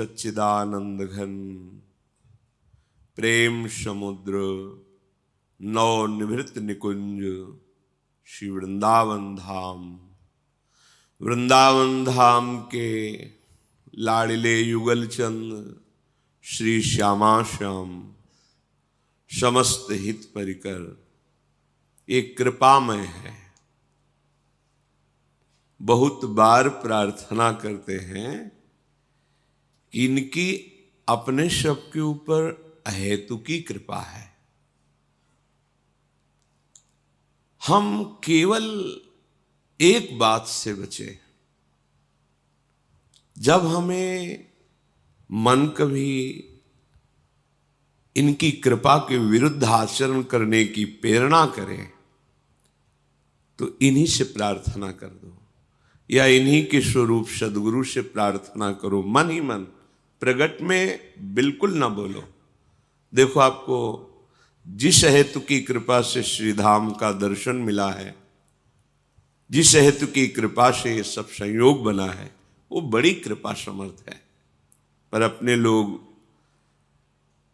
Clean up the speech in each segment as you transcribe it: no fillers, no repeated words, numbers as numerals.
सच्चिदानंद घन प्रेम समुद्र नव निवृत्त निकुंज श्री वृंदावन धाम। वृंदावन धाम के लाड़िले युगल चंद श्री श्यामा श्याम समस्त हित परिकर एक कृपामय है। बहुत बार प्रार्थना करते हैं कि इनकी अपने सब के ऊपर अहेतुकी कृपा है। हम केवल एक बात से बचे, जब हमें मन कभी इनकी कृपा के विरुद्ध आचरण करने की प्रेरणा करे तो इन्हीं से प्रार्थना कर दो या इन्हीं के स्वरूप सदगुरु से प्रार्थना करो। मन ही मन, प्रगट में बिल्कुल ना बोलो। देखो, आपको जिस हेतु की कृपा से श्रीधाम का दर्शन मिला है, जिस हेतु की कृपा से ये सब संयोग बना है, वो बड़ी कृपा समर्थ है। पर अपने लोग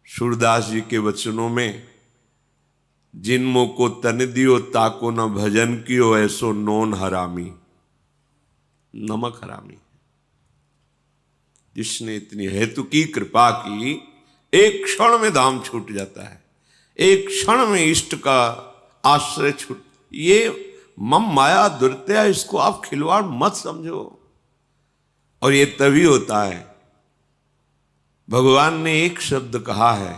सूरदास जी के वचनों में, जिन को तन दियो ताको न भजन कियो ऐसो नोन हरामी, नमक हरामी। जिसने इतनी हेतु की कृपा की, एक क्षण में धाम छूट जाता है, एक क्षण में इष्ट का आश्रय छूट। ये मम माया दुर्त्या, इसको आप खिलवाड़ मत समझो। और ये तभी होता है, भगवान ने एक शब्द कहा है,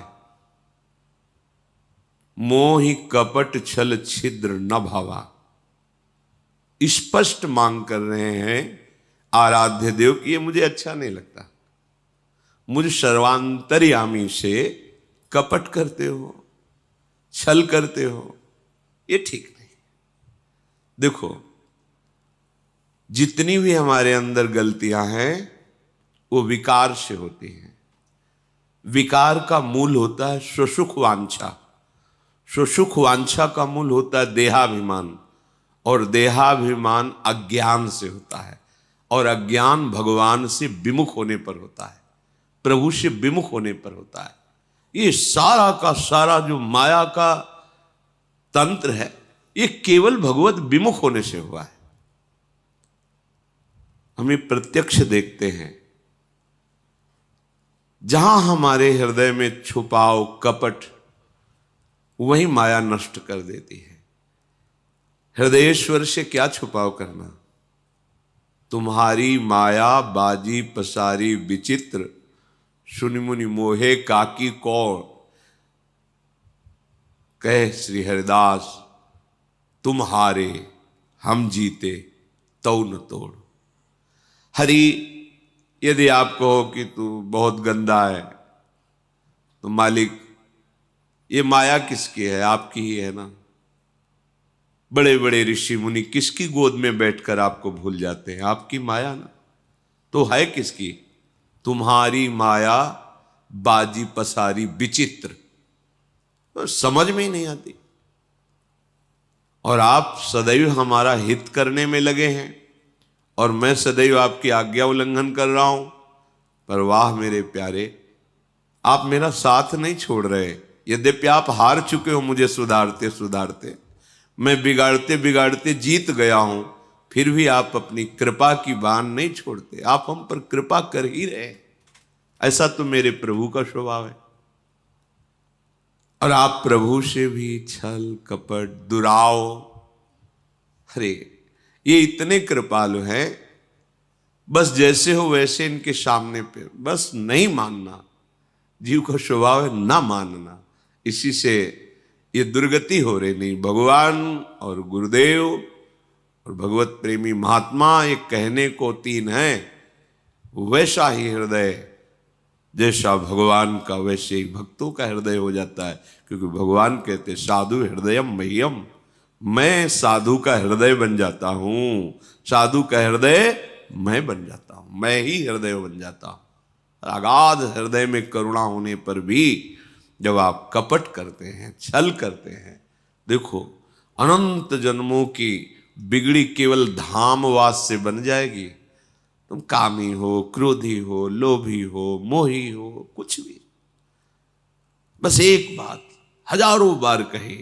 मोहि कपट छल छिद्र न भावा। स्पष्ट मांग कर रहे हैं आराध्य देव कि ये मुझे अच्छा नहीं लगता, मुझे सर्वांतर्यामी से कपट करते हो, छल करते हो, ये ठीक नहीं। देखो, जितनी भी हमारे अंदर गलतियां हैं वो विकार से होती हैं। विकार का मूल होता है स्वसुख वांछा, स्वसुख वांछा का मूल होता है देहाभिमान, और देहाभिमान अज्ञान से होता है, और अज्ञान भगवान से विमुख होने पर होता है, प्रभु से विमुख होने पर होता है। ये सारा का सारा जो माया का तंत्र है, ये केवल भगवत विमुख होने से हुआ है। हमें प्रत्यक्ष देखते हैं, जहां हमारे हृदय में छुपाव कपट, वही माया नष्ट कर देती है। हृदयेश्वर से क्या छुपाव करना? तुम्हारी माया बाजी पसारी विचित्र, सुनि मुनि मोहे काकी कौर। कह श्री हरिदास, तुम हारे हम जीते तौ न तोड़। हरि, यदि आप कहो कि तू बहुत गंदा है, तो मालिक, ये माया किसकी है? आपकी ही है ना। बड़े बड़े ऋषि मुनि किसकी गोद में बैठकर आपको भूल जाते हैं? आपकी माया ना। तो है किसकी? तुम्हारी माया बाजी पसारी विचित्र, तो समझ में ही नहीं आती। और आप सदैव हमारा हित करने में लगे हैं, और मैं सदैव आपकी आज्ञा उल्लंघन कर रहा हूं। पर वाह मेरे प्यारे, आप मेरा साथ नहीं छोड़ रहे। यद्यपि आप हार चुके हो मुझे सुधारते सुधारते, मैं बिगाड़ते बिगाड़ते जीत गया हूं, फिर भी आप अपनी कृपा की बान नहीं छोड़ते। आप हम पर कृपा कर ही रहे। ऐसा तो मेरे प्रभु का स्वभाव है। और आप प्रभु से भी छल कपट दुराव, अरे ये इतने कृपालु हैं, बस जैसे हो वैसे इनके सामने पे बस नहीं मानना। जीव का स्वभाव है ना मानना, इसी से ये दुर्गति हो रही। नहीं, भगवान और गुरुदेव और भगवत प्रेमी महात्मा, ये कहने को तीन है। वैसा ही हृदय जैसा भगवान का, वैसे ही भक्तों का हृदय हो जाता है। क्योंकि भगवान कहते साधु हृदयम मह्यम, मैं साधु का हृदय बन जाता हूं। साधु का हृदय मैं बन जाता हूं, मैं ही हृदय बन जाता हूं। अगाध हृदय में करुणा होने पर भी जब आप कपट करते हैं, छल करते हैं, देखो अनंत जन्मों की बिगड़ी केवल धामवास से बन जाएगी। तुम कामी हो, क्रोधी हो, लोभी हो, मोही हो, कुछ भी, बस एक बात हजारों बार कही,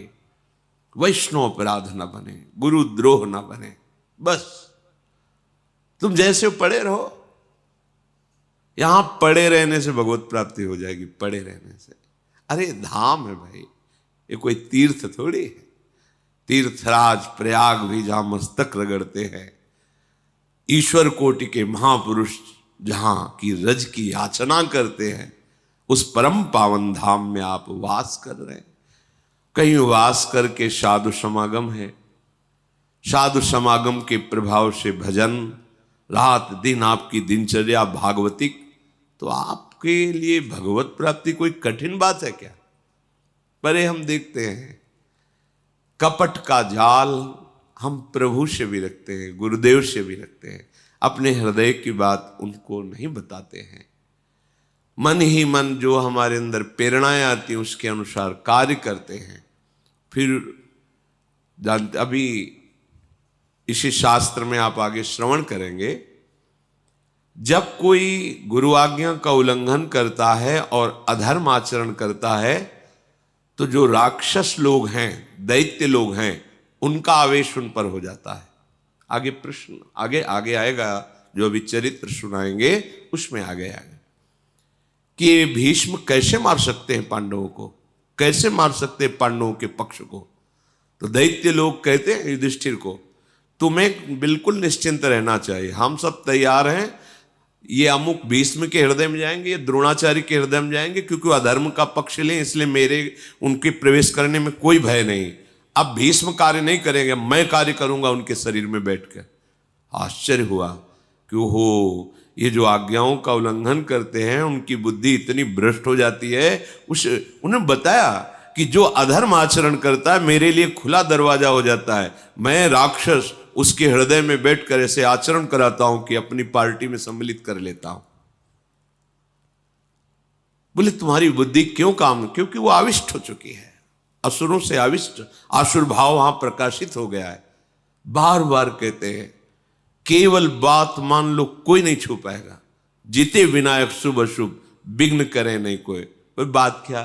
वैष्णव अपराध न बने, गुरु द्रोह न बने। बस तुम जैसे पड़े रहो। यहां पड़े रहने से भगवत प्राप्ति हो जाएगी, पड़े रहने से। अरे धाम है भाई, ये कोई तीर्थ थोड़ी है। तीर्थराज प्रयाग भी जहां मस्तक रगड़ते हैं, ईश्वर कोटि के महापुरुष जहां की रज की याचना करते हैं, उस परम पावन धाम में आप वास कर रहे हैं। कहीं वास करके साधु समागम है, साधु समागम के प्रभाव से भजन, रात दिन आपकी दिनचर्या भागवतिक, तो आपके लिए भगवत प्राप्ति कोई कठिन बात है क्या? परे हम देखते हैं कपट का जाल हम प्रभु से भी रखते हैं, गुरुदेव से भी रखते हैं, अपने हृदय की बात उनको नहीं बताते हैं। मन ही मन जो हमारे अंदर प्रेरणाएं आती हैं उसके अनुसार कार्य करते हैं। फिर जानते, अभी इसी शास्त्र में आप आगे श्रवण करेंगे, जब कोई गुरु आज्ञा का उल्लंघन करता है और अधर्म आचरण करता है, तो जो राक्षस लोग हैं, दैत्य लोग हैं, उनका आवेश उन पर हो जाता है। आगे प्रश्न आगे आएगा, जो अभी चरित्र सुनाएंगे उसमें आगे आएगा कि ये भीष्म कैसे मार सकते हैं पांडवों को, कैसे मार सकते हैं पांडवों के पक्ष को। तो दैत्य लोग कहते हैं युधिष्ठिर को, तुम्हें बिल्कुल निश्चिंत रहना चाहिए, हम सब तैयार हैं। ये अमुक भीष्म के हृदय में जाएंगे, ये द्रोणाचार्य के हृदय में जाएंगे, क्योंकि अधर्म का पक्ष लें, इसलिए मेरे उनके प्रवेश करने में कोई भय नहीं। अब भीष्म कार्य नहीं करेंगे, मैं कार्य करूंगा उनके शरीर में बैठकर। आश्चर्य हुआ कि हो, ये जो आज्ञाओं का उल्लंघन करते हैं उनकी बुद्धि इतनी भ्रष्ट हो जाती है। उन्हें बताया कि जो अधर्म आचरण करता है मेरे लिए खुला दरवाजा हो जाता है, मैं राक्षस उसके हृदय में बैठकर ऐसे आचरण कराता हूं कि अपनी पार्टी में सम्मिलित कर लेता हूं। बोले तुम्हारी बुद्धि क्यों काम? क्योंकि वो आविष्ट हो चुकी है, असुरों से आविष्ट, आसुर भाव वहां प्रकाशित हो गया है। बार बार कहते हैं केवल बात मान लो, कोई नहीं छू पाएगा। जीते विनायक शुभ अशुभ, विघ्न करे नहीं कोई। पर बात क्या,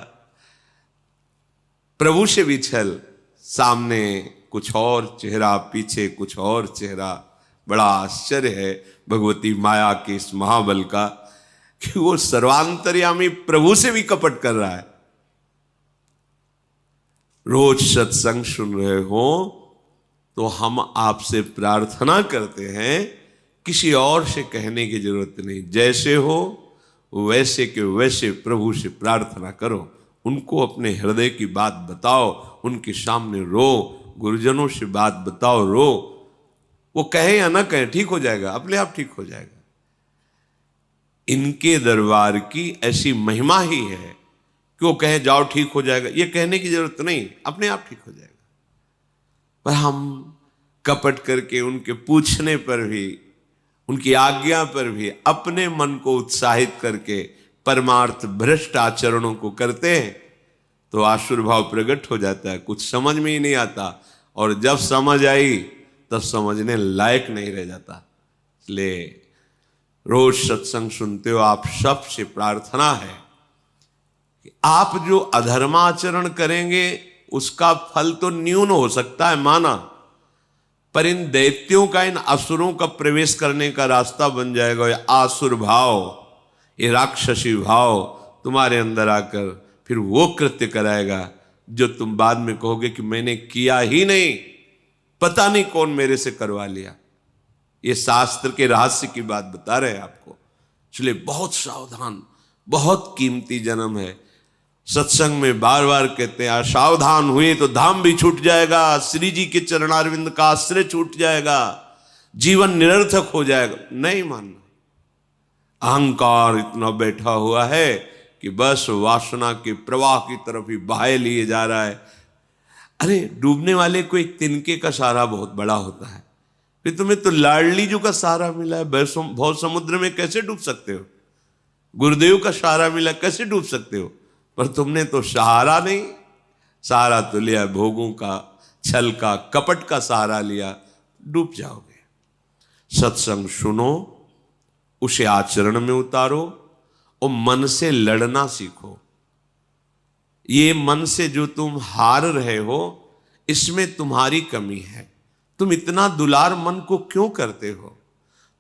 प्रभु से भी छल, सामने कुछ और चेहरा, पीछे कुछ और चेहरा। बड़ा आश्चर्य है भगवती माया के इस महाबल का कि वो सर्वांतर्यामी प्रभु से भी कपट कर रहा है। रोज सत्संग सुन रहे हो तो हम आपसे प्रार्थना करते हैं, किसी और से कहने की जरूरत नहीं। जैसे हो वैसे के वैसे प्रभु से प्रार्थना करो, उनको अपने हृदय की बात बताओ, उनके सामने रो, गुरुजनों से बात बताओ, रो। वो कहे या ना कहे, ठीक हो जाएगा, अपने आप ठीक हो जाएगा। इनके दरबार की ऐसी महिमा ही है कि वो कहे जाओ ठीक हो जाएगा, ये कहने की जरूरत नहीं, अपने आप ठीक हो जाएगा। पर हम कपट करके उनके पूछने पर भी, उनकी आज्ञा पर भी अपने मन को उत्साहित करके परमार्थ भ्रष्ट आचरणों को करते हैं, तो आसुर भाव प्रकट हो जाता है, कुछ समझ में ही नहीं आता, और जब समझ आई तब समझने लायक नहीं रह जाता। इसलिए रोज सत्संग सुनते हो, आप सबसे प्रार्थना है कि आप जो अधर्माचरण करेंगे उसका फल तो न्यून हो सकता है माना, पर इन दैत्यों का, इन असुरों का प्रवेश करने का रास्ता बन जाएगा। ये आसुर भाव, ये राक्षसी भाव तुम्हारे अंदर आकर फिर वो कृत्य कराएगा जो तुम बाद में कहोगे कि मैंने किया ही नहीं, पता नहीं कौन मेरे से करवा लिया। ये शास्त्र के रहस्य की बात बता रहे हैं आपको। इसलिए बहुत सावधान, बहुत कीमती जन्म है। सत्संग में बार बार कहते हैं सावधान हुए तो धाम भी छूट जाएगा, श्री जी के चरणारविंद का आश्रय छूट जाएगा, जीवन निरर्थक हो जाएगा। नहीं मानना। अहंकार इतना बैठा हुआ है कि बस वासना के प्रवाह की तरफ ही बहाए लिए जा रहा है। अरे डूबने वाले को एक तिनके का सहारा बहुत बड़ा होता है, फिर तुम्हें तो लाडली जो का सहारा मिला है, बहुत समुद्र में कैसे डूब सकते हो? गुरुदेव का सहारा मिला, कैसे डूब सकते हो? पर तुमने तो सहारा नहीं, सहारा तो लिया भोगों का, छल का, कपट का सहारा लिया, डूब जाओगे। सत्संग सुनो, उसे आचरण में उतारो और मन से लड़ना सीखो। ये मन से जो तुम हार रहे हो, इसमें तुम्हारी कमी है। तुम इतना दुलार मन को क्यों करते हो?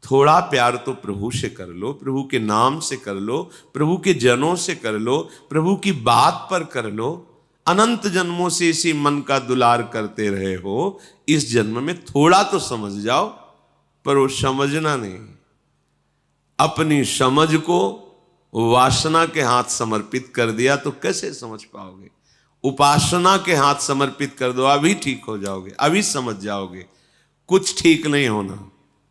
थोड़ा प्यार तो प्रभु से कर लो, प्रभु के नाम से कर लो, प्रभु के जनों से कर लो, प्रभु की बात पर कर लो। अनंत जन्मों से इसी मन का दुलार करते रहे हो, इस जन्म में थोड़ा तो समझ जाओ। पर वो समझना नहीं, अपनी समझ को वासना के हाथ समर्पित कर दिया तो कैसे समझ पाओगे? उपासना के हाथ समर्पित कर दो, अभी ठीक हो जाओगे, अभी समझ जाओगे। कुछ ठीक नहीं होना,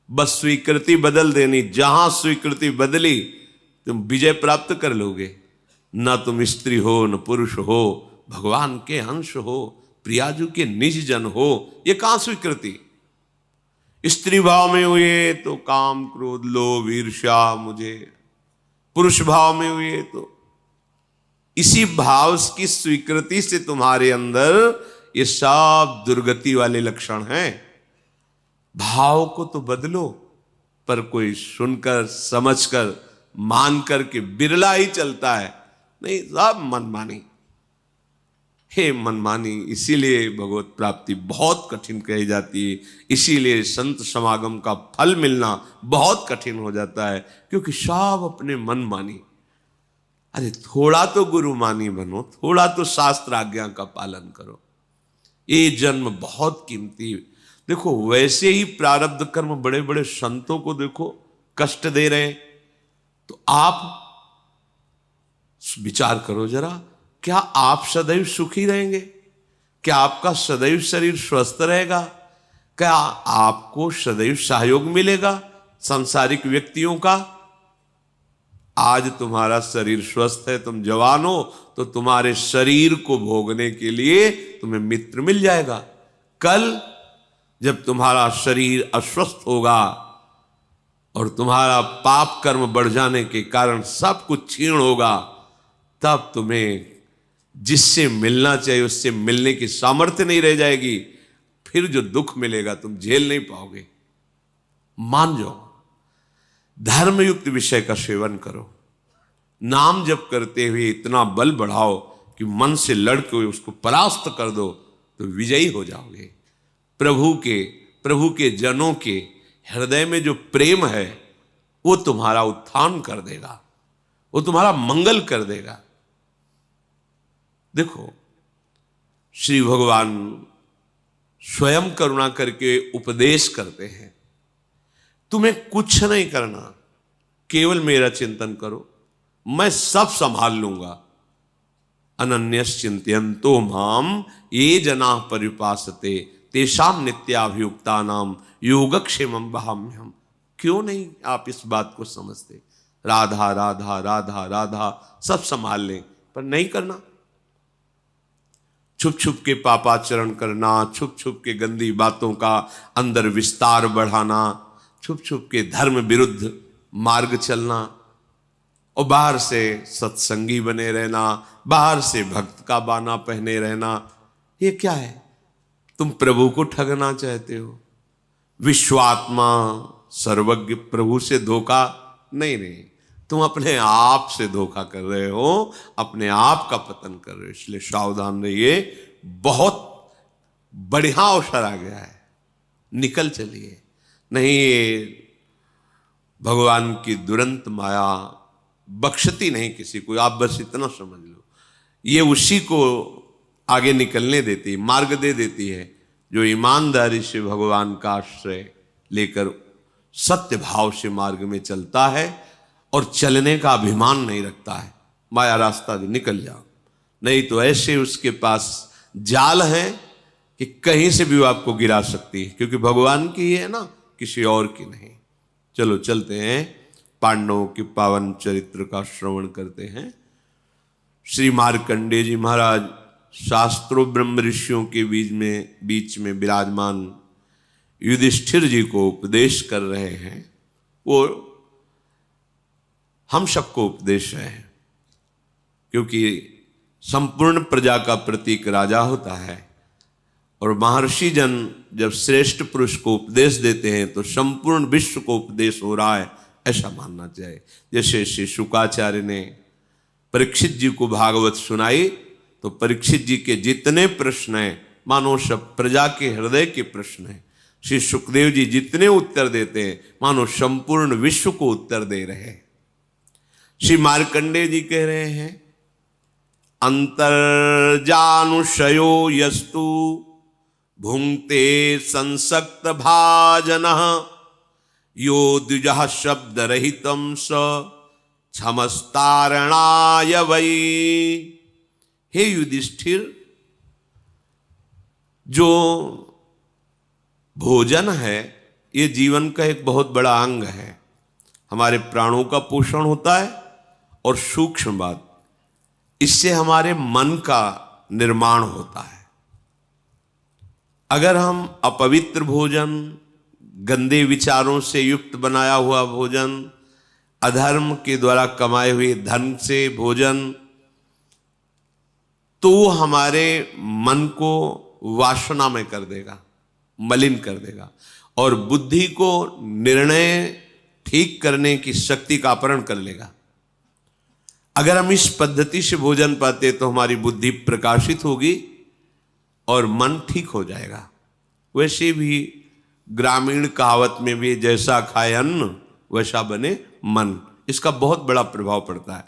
बस स्वीकृति बदल देनी। जहां स्वीकृति बदली तुम विजय प्राप्त कर लोगे। न तुम स्त्री हो, न पुरुष हो, भगवान के अंश हो, प्रियाजू के निज जन हो। ये कहां स्वीकृति? स्त्री भाव में हुए तो काम, क्रोध, लोभ, ईर्ष्या मुझे, पुरुष भाव में हुए तो इसी भाव की स्वीकृति से तुम्हारे अंदर ये सब दुर्गति वाले लक्षण हैं। भाव को तो बदलो, पर कोई सुनकर समझकर मानकर के बिरला ही चलता है। नहीं, सब मनमानी। हे मनमानी, इसीलिए भगवत प्राप्ति बहुत कठिन कही जाती है। इसीलिए संत समागम का फल मिलना बहुत कठिन हो जाता है, क्योंकि सब अपने मनमानी। अरे थोड़ा तो गुरु मानी बनो, थोड़ा तो शास्त्र आज्ञा का पालन करो। ये जन्म बहुत कीमती। देखो, वैसे ही प्रारब्ध कर्म बड़े बड़े संतों को देखो कष्ट दे रहे हैं, तो आप विचार करो जरा, क्या आप सदैव सुखी रहेंगे? क्या आपका सदैव शरीर स्वस्थ रहेगा? क्या आपको सदैव सहयोग मिलेगा सांसारिक व्यक्तियों का? आज तुम्हारा शरीर स्वस्थ है, तुम जवान हो, तो तुम्हारे शरीर को भोगने के लिए तुम्हें मित्र मिल जाएगा। कल जब तुम्हारा शरीर अस्वस्थ होगा और तुम्हारा पाप कर्म बढ़ जाने के कारण सब कुछ क्षीण होगा, तब तुम्हें जिससे मिलना चाहिए उससे मिलने की सामर्थ्य नहीं रह जाएगी। फिर जो दुख मिलेगा तुम झेल नहीं पाओगे। मान जाओ, धर्मयुक्त विषय का सेवन करो, नाम जप करते हुए इतना बल बढ़ाओ कि मन से लड़के उसको परास्त कर दो, तो विजयी हो जाओगे। प्रभु के जनों के हृदय में जो प्रेम है वो तुम्हारा उत्थान कर देगा, वो तुम्हारा मंगल कर देगा। देखो, श्री भगवान स्वयं करुणा करके उपदेश करते हैं, तुम्हें कुछ नहीं करना, केवल मेरा चिंतन करो, मैं सब संभाल लूंगा। अनन्यस चिंतयन्तो माम ये जना परिपासते तेषाम नित्याभियुक्ता नाम योगक्षेमं वहाम्यहम्। क्यों नहीं आप इस बात को समझते? राधा राधा राधा राधा सब संभाल लें, पर नहीं करना। छुप छुप के पापाचरण करना, छुप छुप के गंदी बातों का अंदर विस्तार बढ़ाना, छुप छुप के धर्म विरुद्ध मार्ग चलना, और बाहर से सत्संगी बने रहना, बाहर से भक्त का बाना पहने रहना, ये क्या है? तुम प्रभु को ठगना चाहते हो। विश्वात्मा सर्वज्ञ प्रभु से धोखा नहीं, तुम अपने आप से धोखा कर रहे हो, अपने आप का पतन कर रहे हो। इसलिए सावधान रहिए, बहुत बढ़िया अवसर आ गया है, निकल चलिए। नहीं, भगवान की दुरंत माया बख्शती नहीं किसी को, आप बस इतना समझ लो। ये उसी को आगे निकलने देती, मार्ग दे देती है, जो ईमानदारी से भगवान का आश्रय लेकर सत्य भाव से मार्ग में चलता है और चलने का अभिमान नहीं रखता है। माया रास्ता भी निकल जाओ, नहीं तो ऐसे उसके पास जाल है कि कहीं से भी वो आपको गिरा सकती है, क्योंकि भगवान की है ना, किसी और की नहीं। चलो चलते हैं, पांडवों के पावन चरित्र का श्रवण करते हैं। श्री मार्कंडेय जी महाराज शास्त्रों ब्रह्म ऋषियों के बीच में विराजमान युधिष्ठिर जी को उपदेश कर रहे हैं। वो हम सबको उपदेश है, क्योंकि संपूर्ण प्रजा का प्रतीक राजा होता है, और महर्षि जन जब श्रेष्ठ पुरुष को उपदेश देते हैं तो संपूर्ण विश्व को उपदेश हो रहा है, ऐसा मानना चाहिए। जैसे श्री शुकाचार्य ने परीक्षित जी को भागवत सुनाई तो परीक्षित जी के जितने प्रश्न हैं मानो सब प्रजा के हृदय के प्रश्न हैं। श्री सुखदेव जी जितने उत्तर देते हैं मानो संपूर्ण विश्व को उत्तर दे रहे हैं। श्री मार्कंडेय जी कह रहे हैं अंतर्जानुषयो यस्तु भुंक्ते संसक्त भाजनः यो द्विजः शब्द रहितम स क्षमस्तारणाय वै। हे युधिष्ठिर, जो भोजन है ये जीवन का एक बहुत बड़ा अंग है। हमारे प्राणों का पोषण होता है और सूक्ष्म बात, इससे हमारे मन का निर्माण होता है। अगर हम अपवित्र भोजन, गंदे विचारों से युक्त बनाया हुआ भोजन, अधर्म के द्वारा कमाए हुए धन से भोजन, तो वो हमारे मन को वासना में कर देगा, मलिन कर देगा और बुद्धि को निर्णय ठीक करने की शक्ति का अपहरण कर लेगा। अगर हम इस पद्धति से भोजन पाते तो हमारी बुद्धि प्रकाशित होगी और मन ठीक हो जाएगा। वैसे भी ग्रामीण कहावत में भी जैसा खाए अन्न वैसा बने मन, इसका बहुत बड़ा प्रभाव पड़ता है।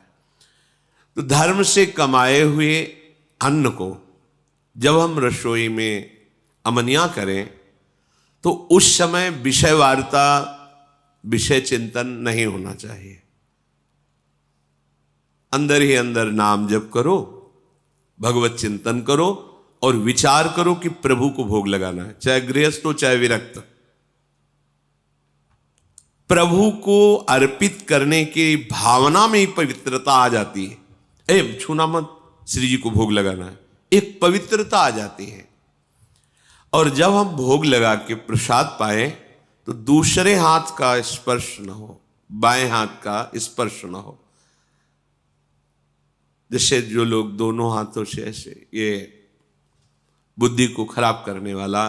तो धर्म से कमाए हुए अन्न को जब हम रसोई में अमनिया करें तो उस समय विषय वार्ता, विषय चिंतन नहीं होना चाहिए। अंदर ही अंदर नाम जप करो, भगवत चिंतन करो और विचार करो कि प्रभु को भोग लगाना है, चाहे गृहस्थ हो चाहे विरक्त। प्रभु को अर्पित करने की भावना में ही पवित्रता आ जाती है। छूना मत, श्री जी को भोग लगाना है, एक पवित्रता आ जाती है। और जब हम भोग लगा के प्रसाद पाए तो दूसरे हाथ का स्पर्श न हो, बाएं हाथ का स्पर्श न हो। जैसे जो लोग दोनों हाथों से ऐसे, ये बुद्धि को खराब करने वाला,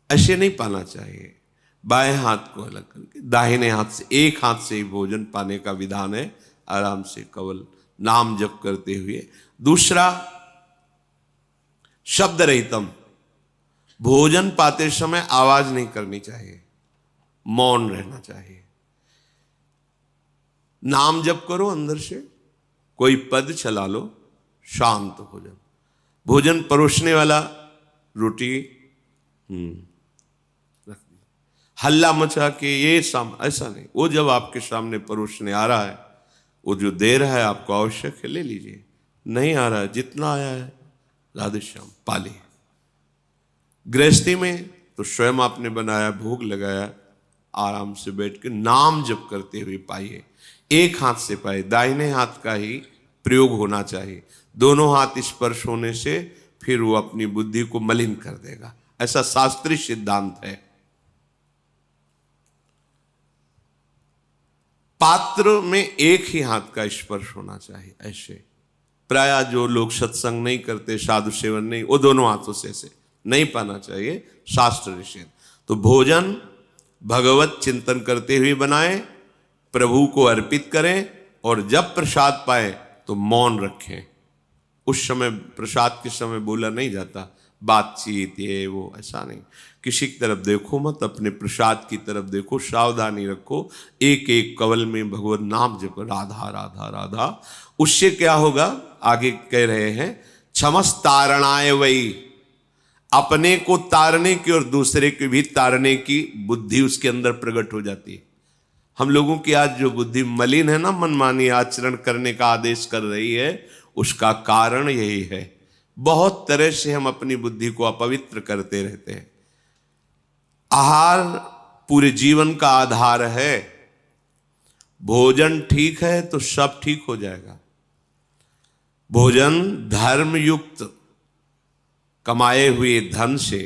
ऐसे नहीं पाना चाहिए। बाएं हाथ को अलग करके दाहिने हाथ से, एक हाथ से ही भोजन पाने का विधान है। आराम से केवल नाम जप करते हुए। दूसरा, शब्द रहितम, भोजन पाते समय आवाज नहीं करनी चाहिए, मौन रहना चाहिए। नाम जप करो अंदर से, कोई पद चला लो, शांत भोजन। भोजन परोसने वाला रोटी रख दी, हल्ला मचा के ये ऐसा नहीं। वो जब आपके सामने परोसने आ रहा है, वो जो दे रहा है आपको आवश्यक है, ले लीजिए। नहीं आ रहा है, जितना आया है राधे श्याम पाली। गृहस्थी में तो स्वयं आपने बनाया, भोग लगाया, आराम से बैठ के नाम जप करते हुए पाइए। एक हाथ से पाए, दाहिने हाथ का ही प्रयोग होना चाहिए। दोनों हाथ स्पर्श होने से फिर वो अपनी बुद्धि को मलिन कर देगा, ऐसा शास्त्रीय सिद्धांत है। पात्र में एक ही हाथ का स्पर्श होना चाहिए। ऐसे प्राय जो लोग सत्संग नहीं करते, साधु सेवन नहीं, वो दोनों हाथों से ऐसे नहीं पाना चाहिए, शास्त्र निषेध। तो भोजन भगवत चिंतन करते हुए बनाएं, प्रभु को अर्पित करें और जब प्रसाद पाए तो मौन रखें। उस समय प्रसाद के समय बोला नहीं जाता, बातचीत ये वो ऐसा नहीं। किसी की तरफ देखो मत, अपने प्रसाद की तरफ देखो, सावधानी रखो। एक एक कवल में भगवत नाम जपो, राधा राधा राधा। उससे क्या होगा, आगे कह रहे हैं, क्षमस तारणाय वही, अपने को तारने की और दूसरे को भी तारने की बुद्धि उसके अंदर प्रकट हो जाती है। हम लोगों की आज जो बुद्धि मलिन है ना, मनमानी आचरण करने का आदेश कर रही है, उसका कारण यही है। बहुत तरह से हम अपनी बुद्धि को अपवित्र करते रहते हैं। आहार पूरे जीवन का आधार है। भोजन ठीक है तो सब ठीक हो जाएगा। भोजन धर्म युक्त कमाए हुए धन से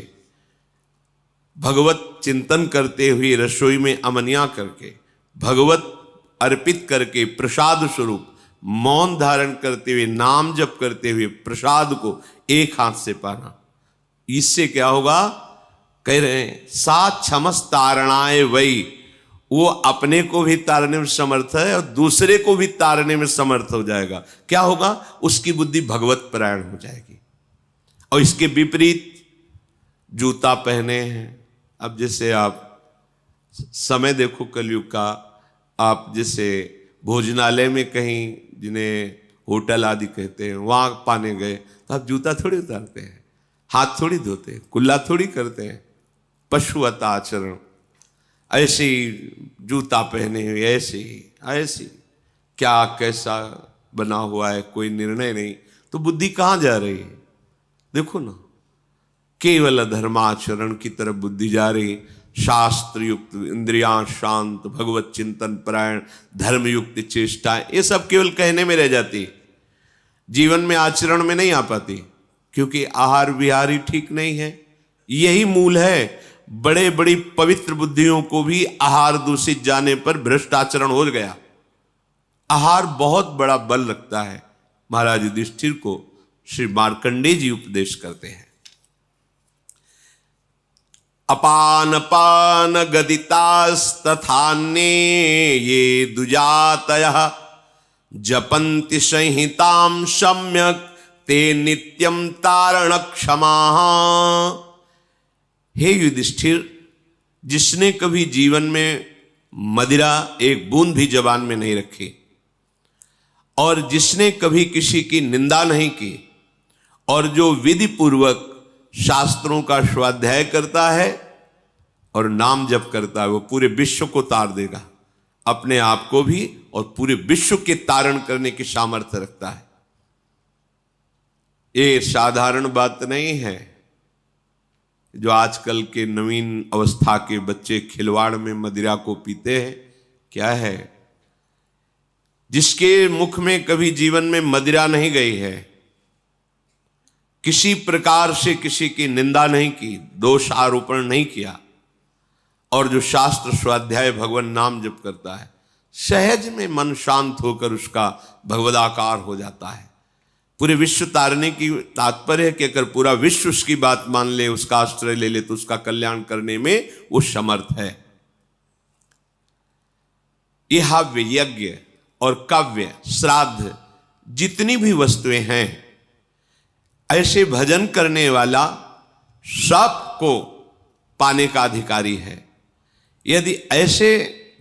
भगवत चिंतन करते हुए रसोई में अमनिया करके, भगवत अर्पित करके, प्रसाद स्वरूप मौन धारण करते हुए, नाम जप करते हुए प्रसाद को एक हाथ से पाना। इससे क्या होगा, कह रहे हैं सा क्षमस तारणाय वही, वो अपने को भी तारने में समर्थ है और दूसरे को भी तारने में समर्थ हो जाएगा। क्या होगा? उसकी बुद्धि भगवत परायण हो जाएगी। और इसके विपरीत जूता पहने हैं। अब जैसे आप समय देखो कलयुग का, आप जैसे भोजनालय में कहीं, जिन्हें होटल आदि कहते हैं, वहां पाने गए तो आप जूता थोड़ी उतारते हैं, हाथ थोड़ी धोते हैं, कुल्ला थोड़ी करते हैं। पशुवत आचरण, ऐसे ही जूता पहने हुए, ऐसे क्या कैसा बना हुआ है, कोई निर्णय नहीं। तो बुद्धि कहाँ जा रही है? देखो ना, केवल धर्माचरण की तरफ बुद्धि जा रही। शास्त्र युक्त इंद्रियां शांत, भगवत चिंतन परायण, धर्म युक्त चेष्टा, ये सब केवल कहने में रह जाती, जीवन में आचरण में नहीं आ पाती, क्योंकि आहार विहार ही ठीक नहीं है। यही मूल है। बड़े बड़ी पवित्र बुद्धियों को भी आहार दूषित जाने पर भ्रष्ट आचरण हो गया। आहार बहुत बड़ा बल रखता है। महाराज युधिष्ठिर को श्री मार्कंडेय जी उपदेश करते हैं। अपान पान गदितास्तथान्ये ये दुजातयः जपन्ति संहितां सम्यक् ते नित्यं तारण क्षमाः। हे युधिष्ठिर, जिसने कभी जीवन में मदिरा एक बूंद भी जबान में नहीं रखी और जिसने कभी किसी की निंदा नहीं की और जो विधि पूर्वक शास्त्रों का स्वाध्याय करता है और नाम जप करता है, वो पूरे विश्व को तार देगा, अपने आप को भी और पूरे विश्व के तारण करने की सामर्थ्य रखता है। ये साधारण बात नहीं है। जो आजकल के नवीन अवस्था के बच्चे खिलवाड़ में मदिरा को पीते हैं, क्या है? जिसके मुख में कभी जीवन में मदिरा नहीं गई है, किसी प्रकार से किसी की निंदा नहीं की, दोष आरोपण नहीं किया, और जो शास्त्र स्वाध्याय भगवान नाम जप करता है, सहज में मन शांत होकर उसका भगवदाकार हो जाता है। पूरे विश्व तारने की तात्पर्य है कि अगर पूरा विश्व उसकी बात मान ले, उसका आश्रय ले ले, तो उसका कल्याण करने में वो समर्थ है। यह हव्य, यज्ञ और काव्य, श्राद्ध, जितनी भी वस्तुएं हैं, ऐसे भजन करने वाला सबको पाने का अधिकारी है। यदि ऐसे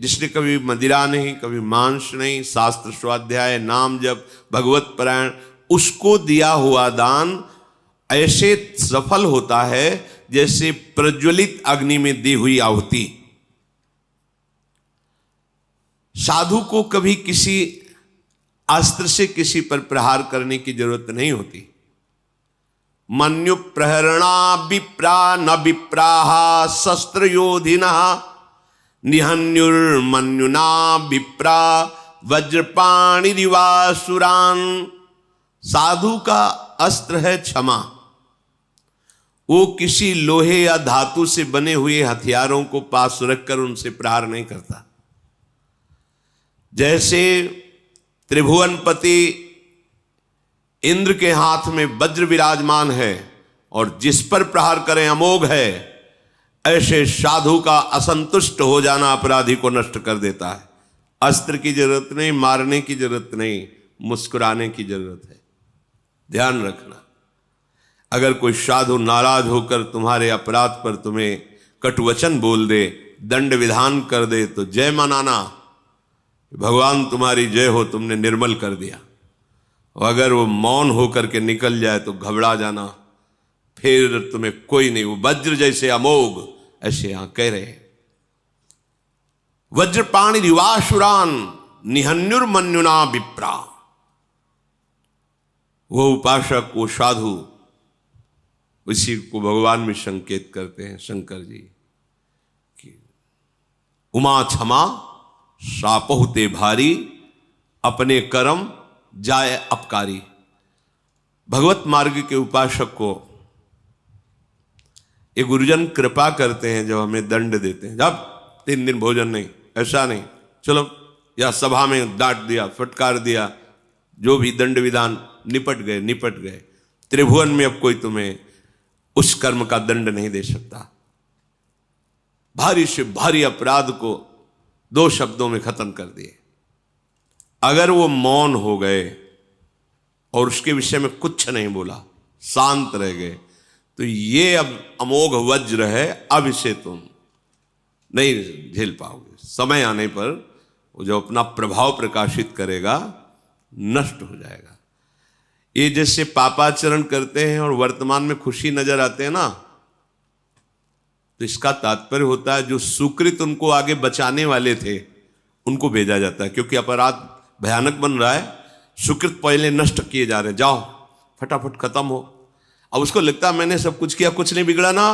जिसने कभी मदिरा नहीं, कभी मांस नहीं, शास्त्र स्वाध्याय, नाम जप, भगवत परायण, उसको दिया हुआ दान ऐसे सफल होता है जैसे प्रज्वलित अग्नि में दी हुई आहुति। साधु को कभी किसी अस्त्र से किसी पर प्रहार करने की जरूरत नहीं होती। मन्यु प्रहरणा विप्रा न विप्राहा शस्त्र योधिना निहन्युर्मन्युना विप्रा वज्रपाणि दिवासुरान। साधु का अस्त्र है क्षमा। वो किसी लोहे या धातु से बने हुए हथियारों को पास रखकर उनसे प्रहार नहीं करता। जैसे त्रिभुवनपति इंद्र के हाथ में वज्र विराजमान है और जिस पर प्रहार करें अमोघ है, ऐसे साधु का असंतुष्ट हो जाना अपराधी को नष्ट कर देता है। अस्त्र की जरूरत नहीं, मारने की जरूरत नहीं, मुस्कुराने की जरूरत है। ध्यान रखना, अगर कोई साधु नाराज होकर तुम्हारे अपराध पर तुम्हें कटुवचन बोल दे, दंड विधान कर दे, तो जय मनाना, भगवान तुम्हारी जय हो, तुमने निर्मल कर दिया। और अगर वो मौन होकर के निकल जाए तो घबरा जाना, फिर तुम्हें कोई नहीं, वो वज्र जैसे अमोघ, ऐसे यहां कह रहे हैं। वज्रपाणि दिवासुरान निहन्युर्मन्युना विप्रा। वो उपासक, वो साधु, उसी को भगवान में संकेत करते हैं शंकर जी कि उमा क्षमा सापहुते भारी, अपने कर्म जाए अपकारी। भगवत मार्ग के उपासक को ये गुरुजन कृपा करते हैं, जब हमें दंड देते हैं, जब 3 दिन भोजन नहीं, ऐसा नहीं, चलो, या सभा में डांट दिया, फटकार दिया, जो भी दंड विधान, निपट गए। त्रिभुवन में अब कोई तुम्हें उस कर्म का दंड नहीं दे सकता। भारी से भारी अपराध को 2 शब्दों में खत्म कर दिए। अगर वो मौन हो गए और उसके विषय में कुछ नहीं बोला, शांत रह गए, तो ये अब अमोघ वज्र है, अब इसे तुम नहीं झेल पाओगे। समय आने पर वो जो अपना प्रभाव प्रकाशित करेगा नष्ट हो जाएगा। ये जैसे पापाचरण करते हैं और वर्तमान में खुशी नजर आते हैं ना, तो इसका तात्पर्य होता है जो सुकृत उनको आगे बचाने वाले थे उनको भेजा जाता है, क्योंकि अपराध भयानक बन रहा है, सुकृत पहले नष्ट किए जा रहे हैं, जाओ फटाफट खत्म हो। अब उसको लगता है मैंने सब कुछ किया, कुछ नहीं बिगड़ा ना।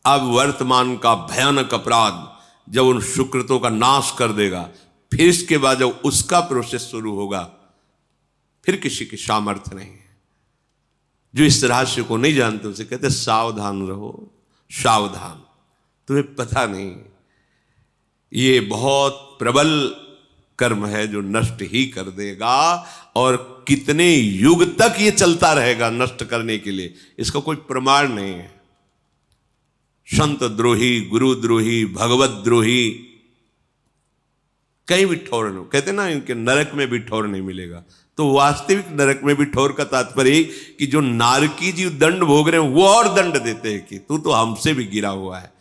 अब वर्तमान का भयानक अपराध जब उन सुकृतों का नाश कर देगा, फिर इसके बाद जब उसका प्रोसेस शुरू होगा, फिर किसी की सामर्थ्य नहीं है। जो इस रहस्य को नहीं जानते उसे कहते सावधान रहो, सावधान, तुम्हें पता नहीं ये बहुत प्रबल कर्म है जो नष्ट ही कर देगा, और कितने युग तक ये चलता रहेगा नष्ट करने के लिए, इसका कोई प्रमाण नहीं है। संत द्रोही, गुरु द्रोही, भगवत द्रोही कहीं भी ठौर नहीं, कहते ना इनके नरक में भी ठौर नहीं मिलेगा। तो वास्तविक नरक में भी ठौर का तात्पर्य कि जो नारकी जी दंड भोग रहे हैं वो और दंड देते हैं कि तू तो हमसे भी गिरा हुआ है।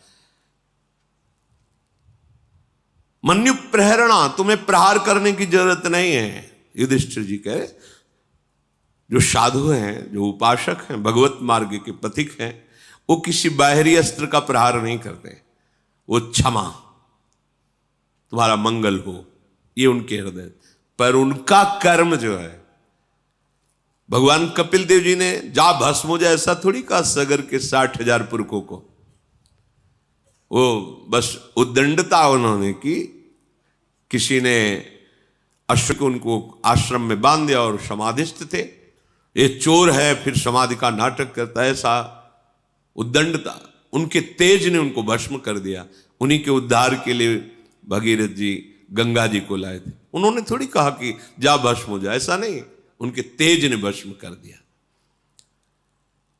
मन्यु प्रहरणा, तुम्हें प्रहार करने की जरूरत नहीं है। युधिष्ठिर जी कहे जो साधु हैं, जो उपासक हैं, भगवत मार्ग के पथिक हैं, वो किसी बाहरी अस्त्र का प्रहार नहीं करते, वो क्षमा, तुम्हारा मंगल हो, ये उनके हृदय। पर उनका कर्म जो है, भगवान कपिल देव जी ने जा भस्म हो जाए ऐसा थोड़ी कहा सगर के 60,000 पुरखों को। वो बस उद्दंडता उन्होंने की, किसी ने अश्व को उनको आश्रम में बांध दिया और समाधिस्थ थे, ये चोर है फिर समाधि का नाटक करता है, ऐसा उद्दंडता, उनके तेज ने उनको भस्म कर दिया। उन्हीं के उद्धार के लिए भगीरथ जी गंगा जी को लाए थे, उन्होंने थोड़ी कहा कि जा भस्म हो जाए, ऐसा नहीं, उनके तेज ने भस्म कर दिया।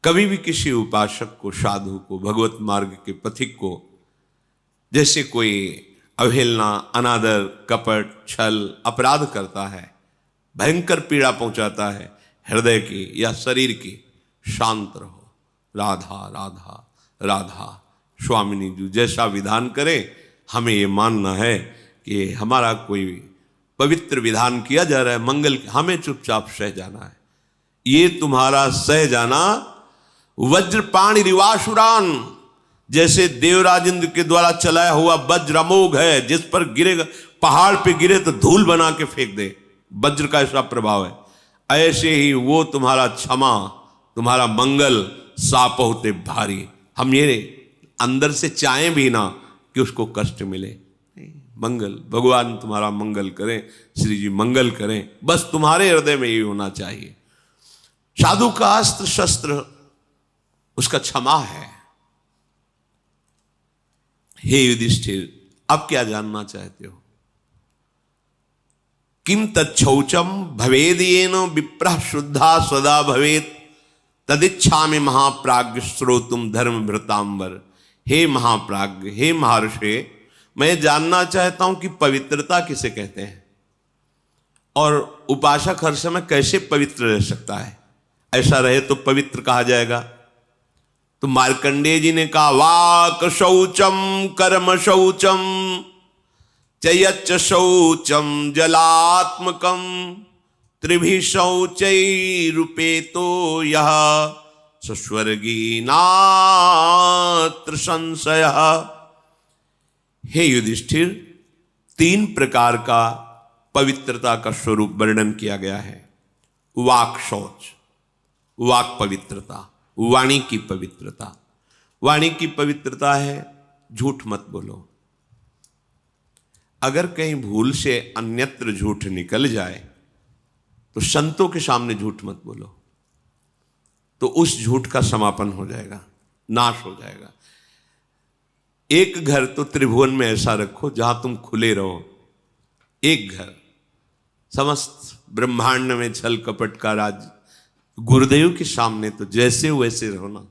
कभी भी किसी उपासक को, साधु को, भगवत मार्ग के पथिक को जैसे कोई अवहेलना, अनादर, कपट, छल, अपराध करता है, भयंकर पीड़ा पहुंचाता है हृदय की या शरीर की, शांत रहो, राधा राधा राधा। स्वामिनी जी जैसा विधान करें, हमें ये मानना है कि हमारा कोई पवित्र विधान किया जा रहा है मंगल, हमें चुपचाप सह जाना है। ये तुम्हारा सह जाना वज्रपाणि रिवासुरान, जैसे देवराज इंद्र के द्वारा चलाया हुआ वज्र अमोघ है, जिस पर गिरेगा, पहाड़ पे गिरे तो धूल बना के फेंक दे, वज्र का ऐसा प्रभाव है। ऐसे ही वो तुम्हारा क्षमा, तुम्हारा मंगल साप होते भारी। हम ये अंदर से चाहें भी ना कि उसको कष्ट मिले, मंगल, भगवान तुम्हारा मंगल करें, श्री जी मंगल करें, बस तुम्हारे हृदय में ये होना चाहिए। साधु का अस्त्र शस्त्र उसका क्षमा है। हे युधिष्ठिर, अब क्या जानना चाहते हो? किम तच्छौचम भवेदेन विप्रः शुद्धा सदा भवेत तदिच्छामि महाप्राज्ञ श्रोतुम धर्म भृतांबर। हे महाप्राज्ञ, हे महर्षि, मैं जानना चाहता हूं कि पवित्रता किसे कहते हैं और उपासक हर समय कैसे पवित्र रह सकता है। ऐसा रहे तो पवित्र कहा जाएगा। तो मार्कंडेय जी ने कहा वाक शौचम कर्म शौचम चयच्च शौचम जलात्मकम त्रिभि शौचैरुपेतो यः सस्वर्गी नात्र संशयः। हे युधिष्ठिर, 3 प्रकार का पवित्रता का स्वरूप वर्णन किया गया है। वाक शौच, वाक पवित्रता, वाणी की पवित्रता। वाणी की पवित्रता है झूठ मत बोलो। अगर कहीं भूल से अन्यत्र झूठ निकल जाए तो संतों के सामने झूठ मत बोलो, तो उस झूठ का समापन हो जाएगा, नाश हो जाएगा। एक घर तो त्रिभुवन में ऐसा रखो जहां तुम खुले रहो। एक घर, समस्त ब्रह्मांड में छल कपट का राज गुरुदेव के सामने तो जैसे वैसे रहो ना।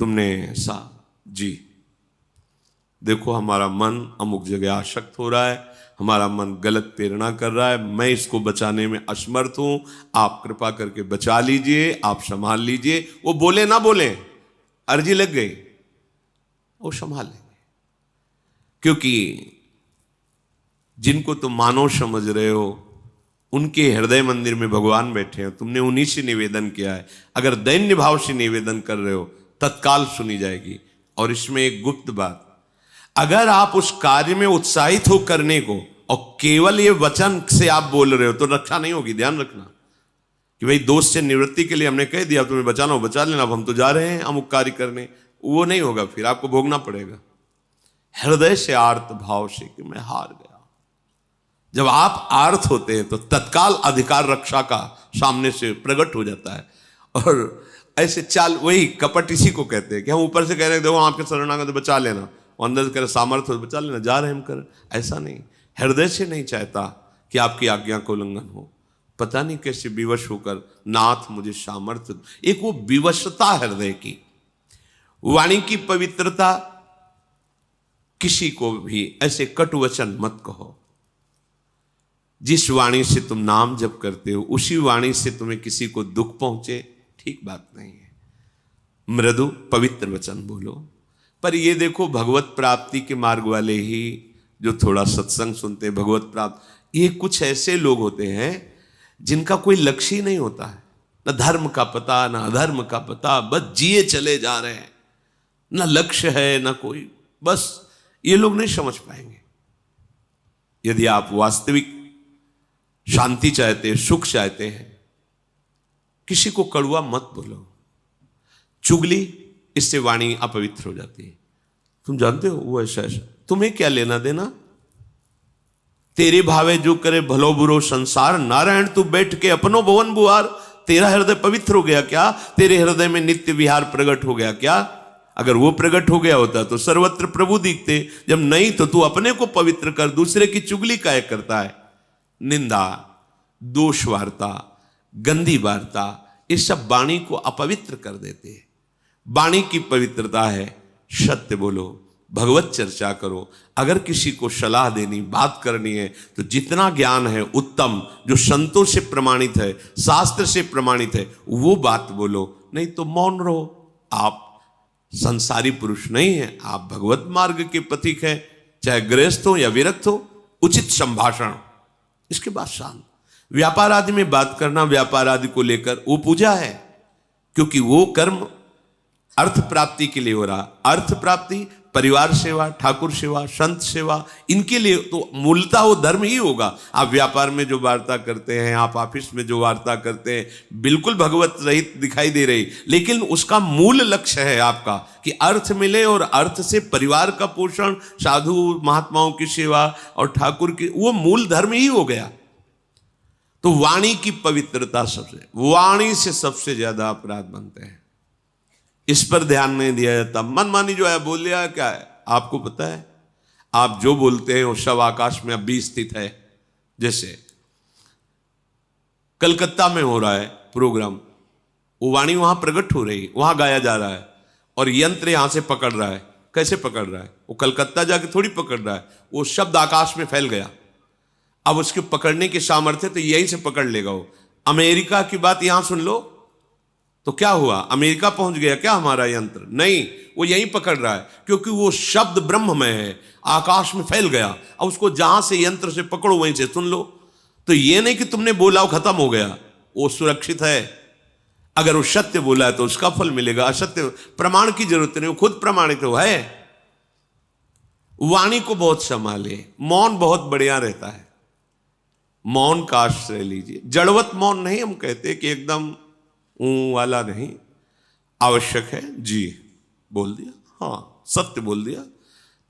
तुमने ऐसा जी, देखो हमारा मन अमुक जगह आसक्त हो रहा है, हमारा मन गलत प्रेरणा कर रहा है, मैं इसको बचाने में असमर्थ हूं, आप कृपा करके बचा लीजिए, आप संभाल लीजिए। वो बोले ना बोले, अर्जी लग गई, वो संभाल लेंगे। क्योंकि जिनको तुम मानव समझ रहे हो उनके हृदय मंदिर में भगवान बैठे हैं, तुमने उन्हीं से निवेदन किया है। अगर दैन्य भाव से निवेदन कर रहे हो तत्काल सुनी जाएगी। और इसमें एक गुप्त बात, अगर आप उस कार्य में उत्साहित हो करने को और केवल ये वचन से आप बोल रहे हो तो रक्षा नहीं होगी। ध्यान रखना कि भाई दोष से निवृत्ति के लिए हमने कह दिया तुम्हें बचाना हो बचा लेना, अब हम तो जा रहे हैं अमुक कार्य करने, वो नहीं होगा, फिर आपको भोगना पड़ेगा। हृदय से आर्त भाव से कि मैं हार गया। जब आप आर्त होते हैं तो तत्काल अधिकार रक्षा का सामने से प्रकट हो जाता है। और ऐसे चाल, वही कपट इसी को कहते हैं कि हम ऊपर से कह रहे हैं देखो आपके शरणागत तो बचा लेना, अंदर से कह रहे सामर्थ्य हो बचा लेना, जा रहे हम कर, ऐसा नहीं। हृदय से नहीं चाहता कि आपकी आज्ञा का उल्लंघन हो। पता नहीं कैसे विवश होकर नाथ मुझे सामर्थ्य, एक वो विवशता हृदय की। वाणी की पवित्रता, किसी को भी ऐसे कटु वचन मत कहो। जिस वाणी से तुम नाम जप करते हो उसी वाणी से तुम्हें किसी को दुख पहुंचे, ठीक बात नहीं है। मृदु पवित्र वचन बोलो। पर ये देखो भगवत प्राप्ति के मार्ग वाले ही जो थोड़ा सत्संग सुनते हैं भगवत प्राप्त, ये कुछ ऐसे लोग होते हैं जिनका कोई लक्ष्य ही नहीं होता है, न धर्म का पता न अधर्म का पता, बस जिए चले जा रहे हैं, न लक्ष्य है न कोई, बस ये लोग नहीं समझ पाएंगे। यदि आप वास्तविक शांति चाहते हैं, सुख चाहते हैं, किसी को कड़वा मत बोलो। चुगली, इससे वाणी अपवित्र हो जाती है। तुम जानते हो वो ऐसा ऐसा, तुम्हें क्या लेना देना, तेरे भावे जो करे भलो बुरो संसार, नारायण तू बैठ के अपनो भवन बुहार। तेरा हृदय पवित्र हो गया क्या? तेरे हृदय में नित्य विहार प्रकट हो गया क्या? अगर वो प्रकट हो गया होता तो सर्वत्र प्रभु दिखते, जब नहीं तो तू अपने को पवित्र कर, दूसरे की चुगली काहे करता है? निंदा, दोष वार्ता, गंदी वार्ता, ये सब वाणी को अपवित्र कर देते हैं। वाणी की पवित्रता है सत्य बोलो, भगवत चर्चा करो। अगर किसी को सलाह देनी, बात करनी है तो जितना ज्ञान है उत्तम, जो संतों से प्रमाणित है, शास्त्र से प्रमाणित है, वो बात बोलो, नहीं तो मौन रहो। आप संसारी पुरुष नहीं है, आप भगवत मार्ग के पथिक हैं, चाहे गृहस्थ हो या विरक्त हो। उचित संभाषण, इसके बाद शांत। व्यापार आदि में बात करना, व्यापार आदि को लेकर, वो पूजा है, क्योंकि वो कर्म अर्थ प्राप्ति के लिए हो रहा। अर्थ प्राप्ति, परिवार सेवा, ठाकुर सेवा, संत सेवा, इनके लिए तो मूलतः वो धर्म ही होगा। आप व्यापार में जो वार्ता करते हैं, आप ऑफिस में जो वार्ता करते हैं, बिल्कुल भगवत रहित दिखाई दे रही, लेकिन उसका मूल लक्ष्य है आपका कि अर्थ मिले, और अर्थ से परिवार का पोषण, साधु महात्माओं की सेवा और ठाकुर की, वो मूल धर्म ही हो गया। तो वाणी की पवित्रता सबसे, वाणी से सबसे ज्यादा अपराध बनते हैं। इस पर ध्यान नहीं दिया जाता। मनमानी जो है बोल लिया, क्या है आपको पता है? आप जो बोलते हैं वो सब आकाश में अभी स्थित है। जैसे कलकत्ता में हो रहा है प्रोग्राम, वो वाणी वहां प्रकट हो रही, वहां गाया जा रहा है, और यंत्र यहां से पकड़ रहा है। कैसे पकड़ रहा है? वो कलकत्ता जाके थोड़ी पकड़ रहा है, वो शब्द आकाश में फैल गया। अब उसके पकड़ने की सामर्थ्य तो यहीं से पकड़ लेगा वो। अमेरिका की बात यहां सुन लो तो क्या हुआ? अमेरिका पहुंच गया क्या हमारा यंत्र? नहीं, वो यहीं पकड़ रहा है, क्योंकि वो शब्द ब्रह्म में है, आकाश में फैल गया। अब उसको जहां से यंत्र से पकड़ो वहीं से सुन लो। तो ये नहीं कि तुमने बोला वो खत्म हो गया, वो सुरक्षित है। अगर वो सत्य बोला है तो उसका फल मिलेगा, असत्य प्रमाण की जरूरत नहीं, वो खुद प्रमाणित है। वाणी को बहुत संभाले। मौन बहुत बढ़िया रहता है, मौन का आश्रय लीजिए। जड़वत मौन नहीं हम कहते कि एकदम वाला नहीं, आवश्यक है जी बोल दिया, हाँ सत्य बोल दिया।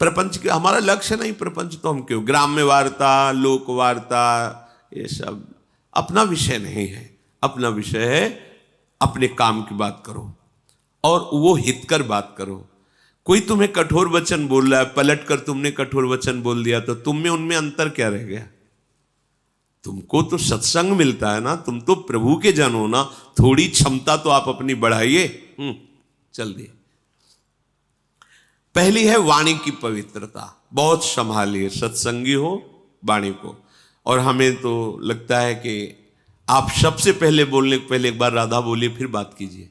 प्रपंच के हमारा लक्ष्य नहीं, प्रपंच तो हम क्यों, ग्राम्य वार्ता, लोक वार्ता, ये सब अपना विषय नहीं है। अपना विषय है अपने काम की बात करो, और वो हितकर बात करो। कोई तुम्हें कठोर वचन बोल रहा है, पलट कर तुमने कठोर वचन बोल दिया, तो तुम में उनमें अंतर क्या रह गया? तुमको तो सत्संग मिलता है ना, तुम तो प्रभु के जन हो ना, थोड़ी क्षमता तो आप अपनी बढ़ाइए। चल दिए। पहली है वाणी की पवित्रता। बहुत संभालिए, सत्संगी हो वाणी को। और हमें तो लगता है कि आप सबसे पहले बोलने के पहले एक बार राधा बोलिए, फिर बात कीजिए।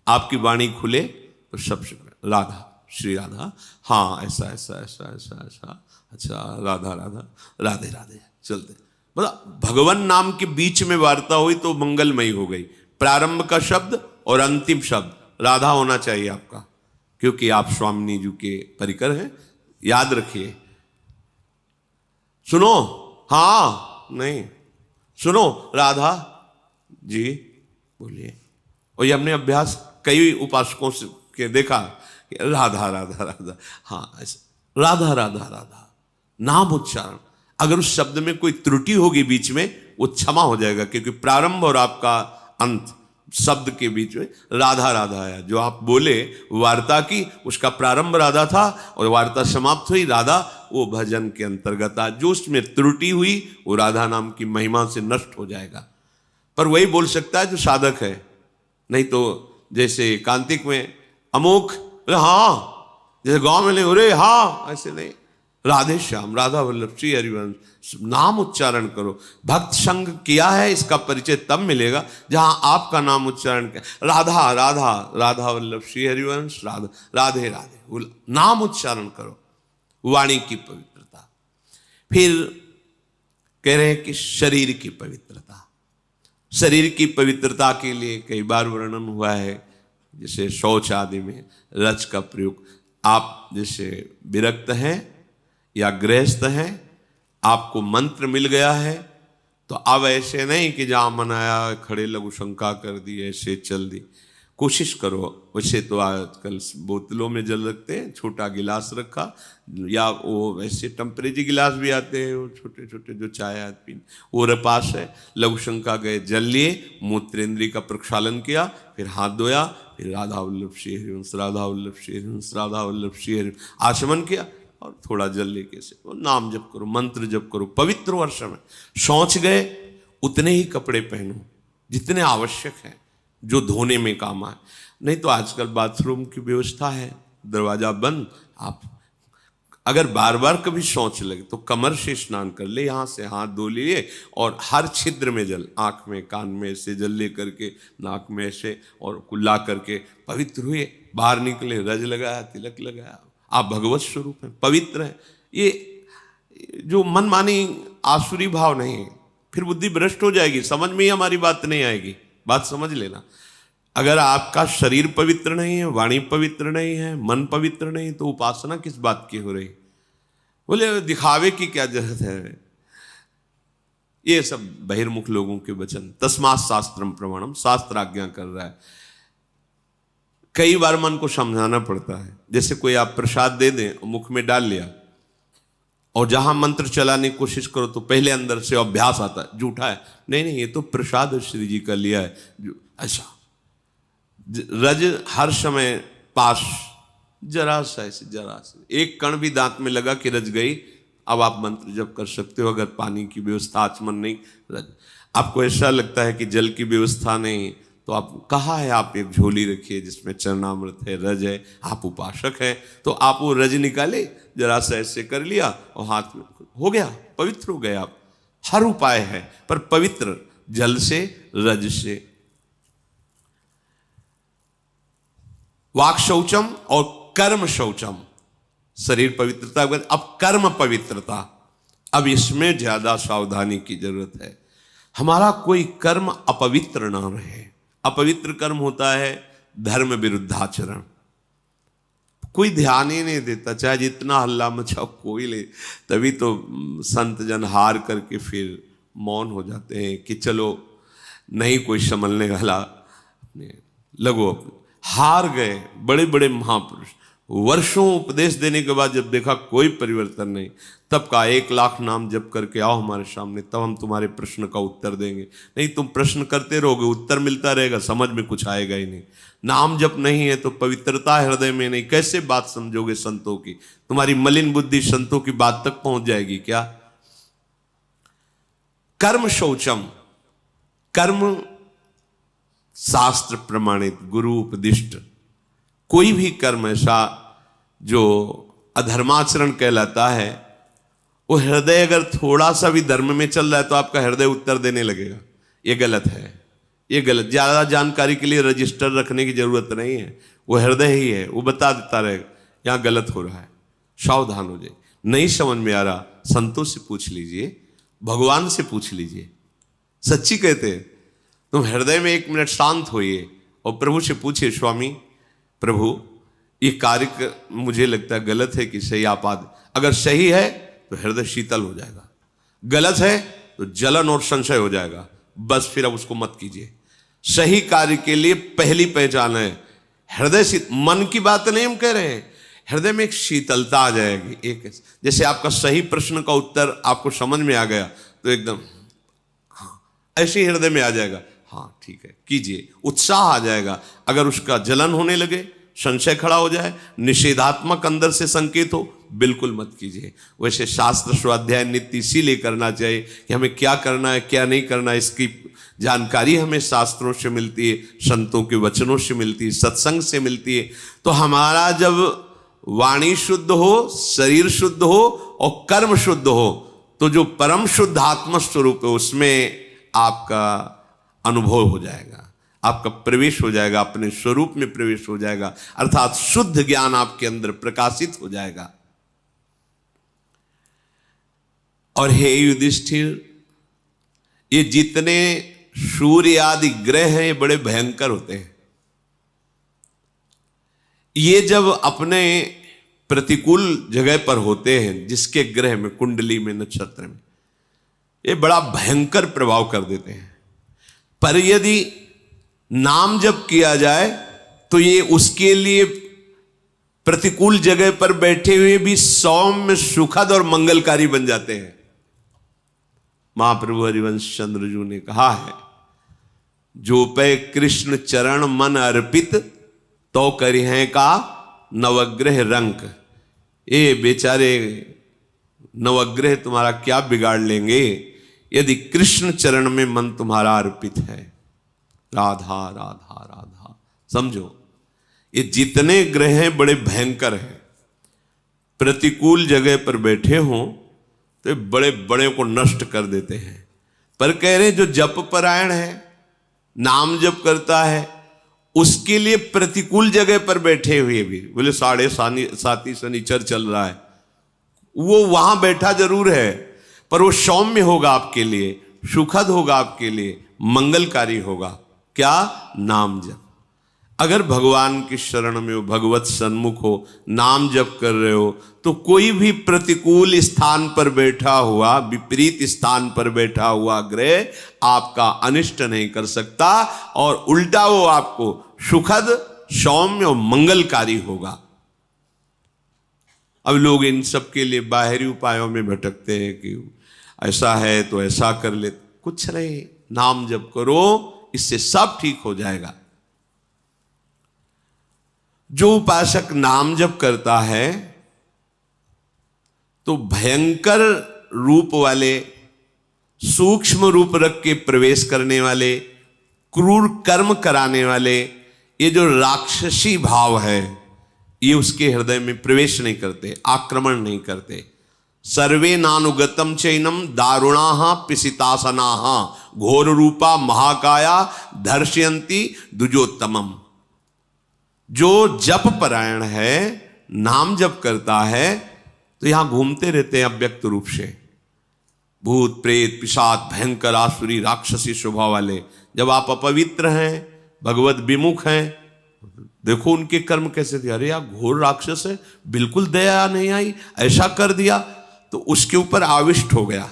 आपकी वाणी खुले तो सबसे पहले राधा, श्री राधा, हाँ ऐसा ऐसा ऐसा ऐसा ऐसा, अच्छा राधा राधा, राधे राधे, चलते। मतलब भगवान नाम के बीच में वार्ता हुई तो मंगलमयी हो गई। प्रारंभ का शब्द और अंतिम शब्द राधा होना चाहिए आपका, क्योंकि आप स्वामी जी के परिकर हैं। याद रखिए। सुनो, हाँ नहीं, सुनो राधा जी बोलिए। और ये हमने अभ्यास कई उपासकों से के देखा कि राधा राधा राधा, हाँ ऐसा राधा राधा राधा नाम उच्चारण। अगर उस शब्द में कोई त्रुटि होगी बीच में, वो क्षमा हो जाएगा, क्योंकि प्रारंभ और आपका अंत शब्द के बीच में राधा राधा आया। जो आप बोले वार्ता की, उसका प्रारंभ राधा था और वार्ता समाप्त हुई राधा, वो भजन के अंतर्गत आ। जो उसमें त्रुटि हुई वो राधा नाम की महिमा से नष्ट हो जाएगा। पर वही बोल सकता है जो साधक है। नहीं तो जैसे कांतिक में अमोक, हाँ, जैसे गांव में नहीं, अरे हाँ, ऐसे नहीं। राधे श्याम, राधा वल्लभ, श्री हरिवंश, नाम उच्चारण करो। भक्त संग किया है, इसका परिचय तब मिलेगा जहां आपका नाम उच्चारण किया। राधा राधा, राधा वल्लभ, श्री हरिवंश, राधा राधे राधे, नाम उच्चारण करो। वाणी की पवित्रता। फिर कह रहे हैं कि शरीर की पवित्रता। शरीर की पवित्रता के लिए कई बार वर्णन हुआ है, जैसे शौच आदि में रज का प्रयोग। आप जैसे विरक्त हैं या गृहस्थ हैं, आपको मंत्र मिल गया है, तो अब ऐसे नहीं कि जहां मनाया खड़े लघु शंका कर दी, ऐसे चल दी। कोशिश करो। वैसे तो आजकल बोतलों में जल रखते हैं, छोटा गिलास रखा, या वो वैसे टेम्परेरी गिलास भी आते हैं, वो छोटे छोटे जो चाय आदमी, वो पास है। लघु शंका गए, जल लिए, मूत्रेंद्री का प्रक्षालन किया, फिर हाथ धोया, फिर राधा वल्लभ श्री हरिवंश, राधा वल्लभ श्री हरिवंश, राधा वल्लभ श्री हरिवंश आचमन किया, और थोड़ा जल लेके से वो नाम जप करो, मंत्र जप करो। पवित्र वर्ष में शौच गए, उतने ही कपड़े पहनो जितने आवश्यक हैं, जो धोने में काम आए। नहीं तो आजकल बाथरूम की व्यवस्था है, दरवाजा बंद, आप अगर बार बार कभी शौच लगे तो कमर से स्नान कर ले, यहाँ से हाथ धो लिए, और हर छिद्र में जल, आंख में कान में ऐसे जल ले करके, नाक में ऐसे, और कुल्ला करके पवित्र हुए। बाहर निकले, रज लगाया, तिलक लगाया, आप भगवत स्वरूप हैं, पवित्र हैं। ये जो मनमानी आसुरी भाव नहीं है, फिर बुद्धि भ्रष्ट हो जाएगी, समझ में ही हमारी बात नहीं आएगी। बात समझ लेना। अगर आपका शरीर पवित्र नहीं है, वाणी पवित्र नहीं है, मन पवित्र नहीं, तो उपासना किस बात की हो रही? बोले दिखावे की क्या जरूरत है? ये सब बहिर्मुख लोगों के वचन। तस्मात् शास्त्रम प्रमाणम, शास्त्र आज्ञा कर रहा है। कई बार मन को समझाना पड़ता है। जैसे कोई आप प्रसाद दे दें और मुख में डाल लिया, और जहां मंत्र चलाने की कोशिश करो तो पहले अंदर से अभ्यास आता है, झूठा है, नहीं नहीं, ये तो प्रसाद श्री जी का लिया है, ऐसा। रज हर समय पास, जरा सा ऐसे, जरा सा एक कण भी दांत में लगा कि रज गई, अब आप मंत्र जप कर सकते हो। अगर पानी की व्यवस्था, आचमन नहीं, रज। आपको ऐसा लगता है कि जल की व्यवस्था नहीं, तो आप कहा है, आप एक झोली रखिए जिसमें चरणामृत है, रज है, आप उपासक हैं, तो आप वो रज निकाले, जरा सा ऐसे कर लिया और हाथ में हो गया, पवित्र हो गए आप। हर उपाय है, पर पवित्र जल से, रज से। वाक शौचम और कर्म शौचम, शरीर पवित्रता। अब कर्म पवित्रता, अब इसमें ज्यादा सावधानी की जरूरत है। हमारा कोई कर्म अपवित्र ना रहे। अपवित्र कर्म होता है धर्म विरुद्धाचरण। कोई ध्यान ही नहीं देता, चाहे जितना हल्ला मचाओ कोई ले। तभी तो संत जन हार करके फिर मौन हो जाते हैं कि चलो नहीं कोई संभलने वाला, अपने लगो। हार गए बड़े बड़े महापुरुष, वर्षों उपदेश देने के बाद जब देखा कोई परिवर्तन नहीं, तब का 1,00,000 नाम जप करके आओ हमारे सामने, तब हम तुम्हारे प्रश्न का उत्तर देंगे। नहीं तुम प्रश्न करते रहोगे, उत्तर मिलता रहेगा, समझ में कुछ आएगा ही नहीं। नाम जप नहीं है तो पवित्रता हृदय में नहीं, कैसे बात समझोगे संतों की? तुम्हारी मलिन बुद्धि संतों की बात तक पहुंच जाएगी क्या? कर्म शौचम, कर्म शास्त्र प्रमाणित, गुरु उपदिष्ट। कोई भी कर्म ऐसा जो अधर्माचरण कहलाता है, वो हृदय अगर थोड़ा सा भी धर्म में चल रहा है तो आपका हृदय उत्तर देने लगेगा। ये गलत है, ये गलत। ज़्यादा जानकारी के लिए रजिस्टर रखने की जरूरत नहीं है, वो हृदय ही है, वो बता देता रहेगा यहाँ गलत हो रहा है, सावधान हो जाए। नहीं समझ में आ रहा, संतों से पूछ लीजिए, भगवान से पूछ लीजिए। सच्ची कहते हैं, तुम हृदय में 1 मिनट शांत होइए और प्रभु से पूछिए, स्वामी प्रभु ये कार्य मुझे लगता है गलत है कि सही, आप अगर सही है तो हृदय शीतल हो जाएगा, गलत है तो जलन और संशय हो जाएगा। बस फिर अब उसको मत कीजिए। सही कार्य के लिए पहली पहचान है हृदय से। मन की बात नहीं हम कह रहे हैं, हृदय में एक शीतलता आ जाएगी। एक जैसे आपका सही प्रश्न का उत्तर आपको समझ में आ गया तो एकदम हाँ, ऐसे ही हृदय में आ जाएगा, हाँ ठीक है कीजिए, उत्साह आ जाएगा। अगर उसका जलन होने लगे, संशय खड़ा हो जाए, निषेधात्मक अंदर से संकेत हो, बिल्कुल मत कीजिए। वैसे शास्त्र स्वाध्याय नित्य इसीलिए करना चाहिए कि हमें क्या करना है क्या नहीं करना है, इसकी जानकारी हमें शास्त्रों से मिलती है, संतों के वचनों से मिलती है, सत्संग से मिलती है। तो हमारा जब वाणी शुद्ध हो, शरीर शुद्ध हो और कर्म शुद्ध हो, तो जो परम शुद्ध आत्म स्वरूप है उसमें आपका अनुभव हो जाएगा, आपका प्रवेश हो जाएगा, अपने स्वरूप में प्रवेश हो जाएगा, अर्थात शुद्ध ज्ञान आपके अंदर प्रकाशित हो जाएगा। और हे युधिष्ठिर, ये जितने सूर्य आदि ग्रह हैं ये बड़े भयंकर होते हैं। ये जब अपने प्रतिकूल जगह पर होते हैं, जिसके ग्रह में, कुंडली में, नक्षत्र में, ये बड़ा भयंकर प्रभाव कर देते हैं। पर यदि नाम जप किया जाए तो ये उसके लिए प्रतिकूल जगह पर बैठे हुए भी सौम्य, सुखद और मंगलकारी बन जाते हैं। महाप्रभु हरिवंश चंद्र जी ने कहा है, जो पे कृष्ण चरण मन अर्पित तो करिहे का नवग्रह रंक। ये बेचारे नवग्रह तुम्हारा क्या बिगाड़ लेंगे यदि कृष्ण चरण में मन तुम्हारा अर्पित है। राधा राधा राधा, समझो ये जितने ग्रह हैं बड़े भयंकर हैं। प्रतिकूल जगह पर बैठे हों तो बड़े बड़े को नष्ट कर देते हैं। पर कह रहे जो जप परायण है, नाम जप करता है, उसके लिए प्रतिकूल जगह पर बैठे हुए भी, बोले 7.5 शनिचर चल रहा है, वो वहां बैठा जरूर है पर वो सौम्य होगा आपके लिए, सुखद होगा आपके लिए, मंगलकारी होगा। क्या? नाम जप। अगर भगवान की शरण में हो, भगवत सन्मुख हो, नाम जप कर रहे हो, तो कोई भी प्रतिकूल स्थान पर बैठा हुआ, विपरीत स्थान पर बैठा हुआ ग्रह आपका अनिष्ट नहीं कर सकता, और उल्टा वो आपको सुखद, सौम्य और मंगलकारी होगा। अब लोग इन सब के लिए बाहरी उपायों में भटकते हैं कि ऐसा है तो ऐसा कर ले। कुछ नहीं, नाम जप करो, इससे सब ठीक हो जाएगा। जो उपासक नाम जप करता है तो भयंकर रूप वाले, सूक्ष्म रूप रख के प्रवेश करने वाले, क्रूर कर्म कराने वाले, ये जो राक्षसी भाव है, ये उसके हृदय में प्रवेश नहीं करते, आक्रमण नहीं करते। सर्वे नानुगतम चैनम दारुणाहा पिसितासनाहा घोर रूपा महाकाया दर्शयंती द्विजोत्तमम। जो जप परायण है, नाम जप करता है, तो यहां घूमते रहते हैं अव्यक्त रूप से भूत प्रेत पिशाच, भयंकर आसुरी राक्षसी स्वभाव वाले। जब आप अपवित्र हैं, भगवत विमुख हैं, देखो उनके कर्म कैसे थे। अरे यार घोर राक्षस है, बिल्कुल दया नहीं आई, ऐसा कर दिया, तो उसके ऊपर आविष्ट हो गया।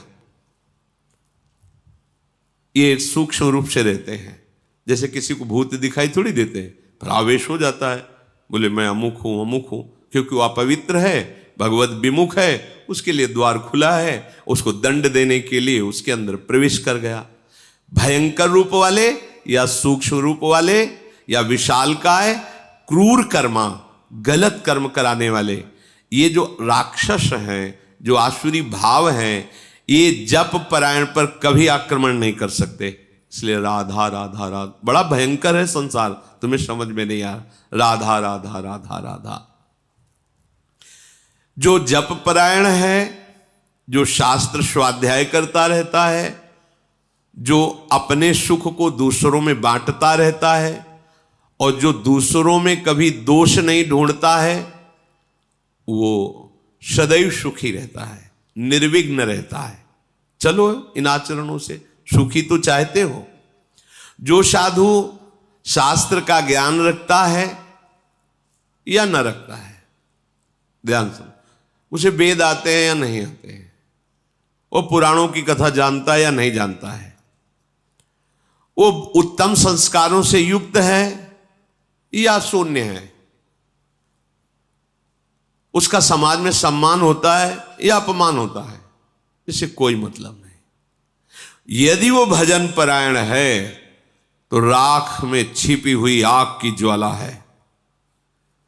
ये सूक्ष्म रूप से रहते हैं। जैसे किसी को भूत दिखाई थोड़ी देते हैं, पर आवेश हो जाता है, बोले मैं अमुक हूं, क्योंकि वो अपवित्र है, भगवत विमुख है, उसके लिए द्वार खुला है, उसको दंड देने के लिए उसके अंदर प्रवेश कर गया। भयंकर रूप वाले या सूक्ष्म रूप वाले या विशालकाय, क्रूर कर्मा, गलत कर्म कराने वाले, ये जो राक्षस हैं, जो आसुरी भाव हैं, ये जप परायण पर कभी आक्रमण नहीं कर सकते। इसलिए राधा राधा राधा, बड़ा भयंकर है संसार, तुम्हें समझ में नहीं आ रहा। राधा राधा राधा राधा। जो जप परायण है, जो शास्त्र स्वाध्याय करता रहता है, जो अपने सुख को दूसरों में बांटता रहता है और जो दूसरों में कभी दोष नहीं ढूंढता है, वो सदैव सुखी रहता है, निर्विघ्न रहता है। चलो इन आचरणों से सुखी तो चाहते हो। जो साधु शास्त्र का ज्ञान रखता है या न रखता है, ध्यान सुनो, उसे वेद आते हैं या नहीं आते हैं, वो पुराणों की कथा जानता है या नहीं जानता है, वो उत्तम संस्कारों से युक्त है या शून्य है, उसका समाज में सम्मान होता है या अपमान होता है, इससे कोई मतलब नहीं। यदि वो भजन परायण है तो राख में छिपी हुई आग की ज्वाला है।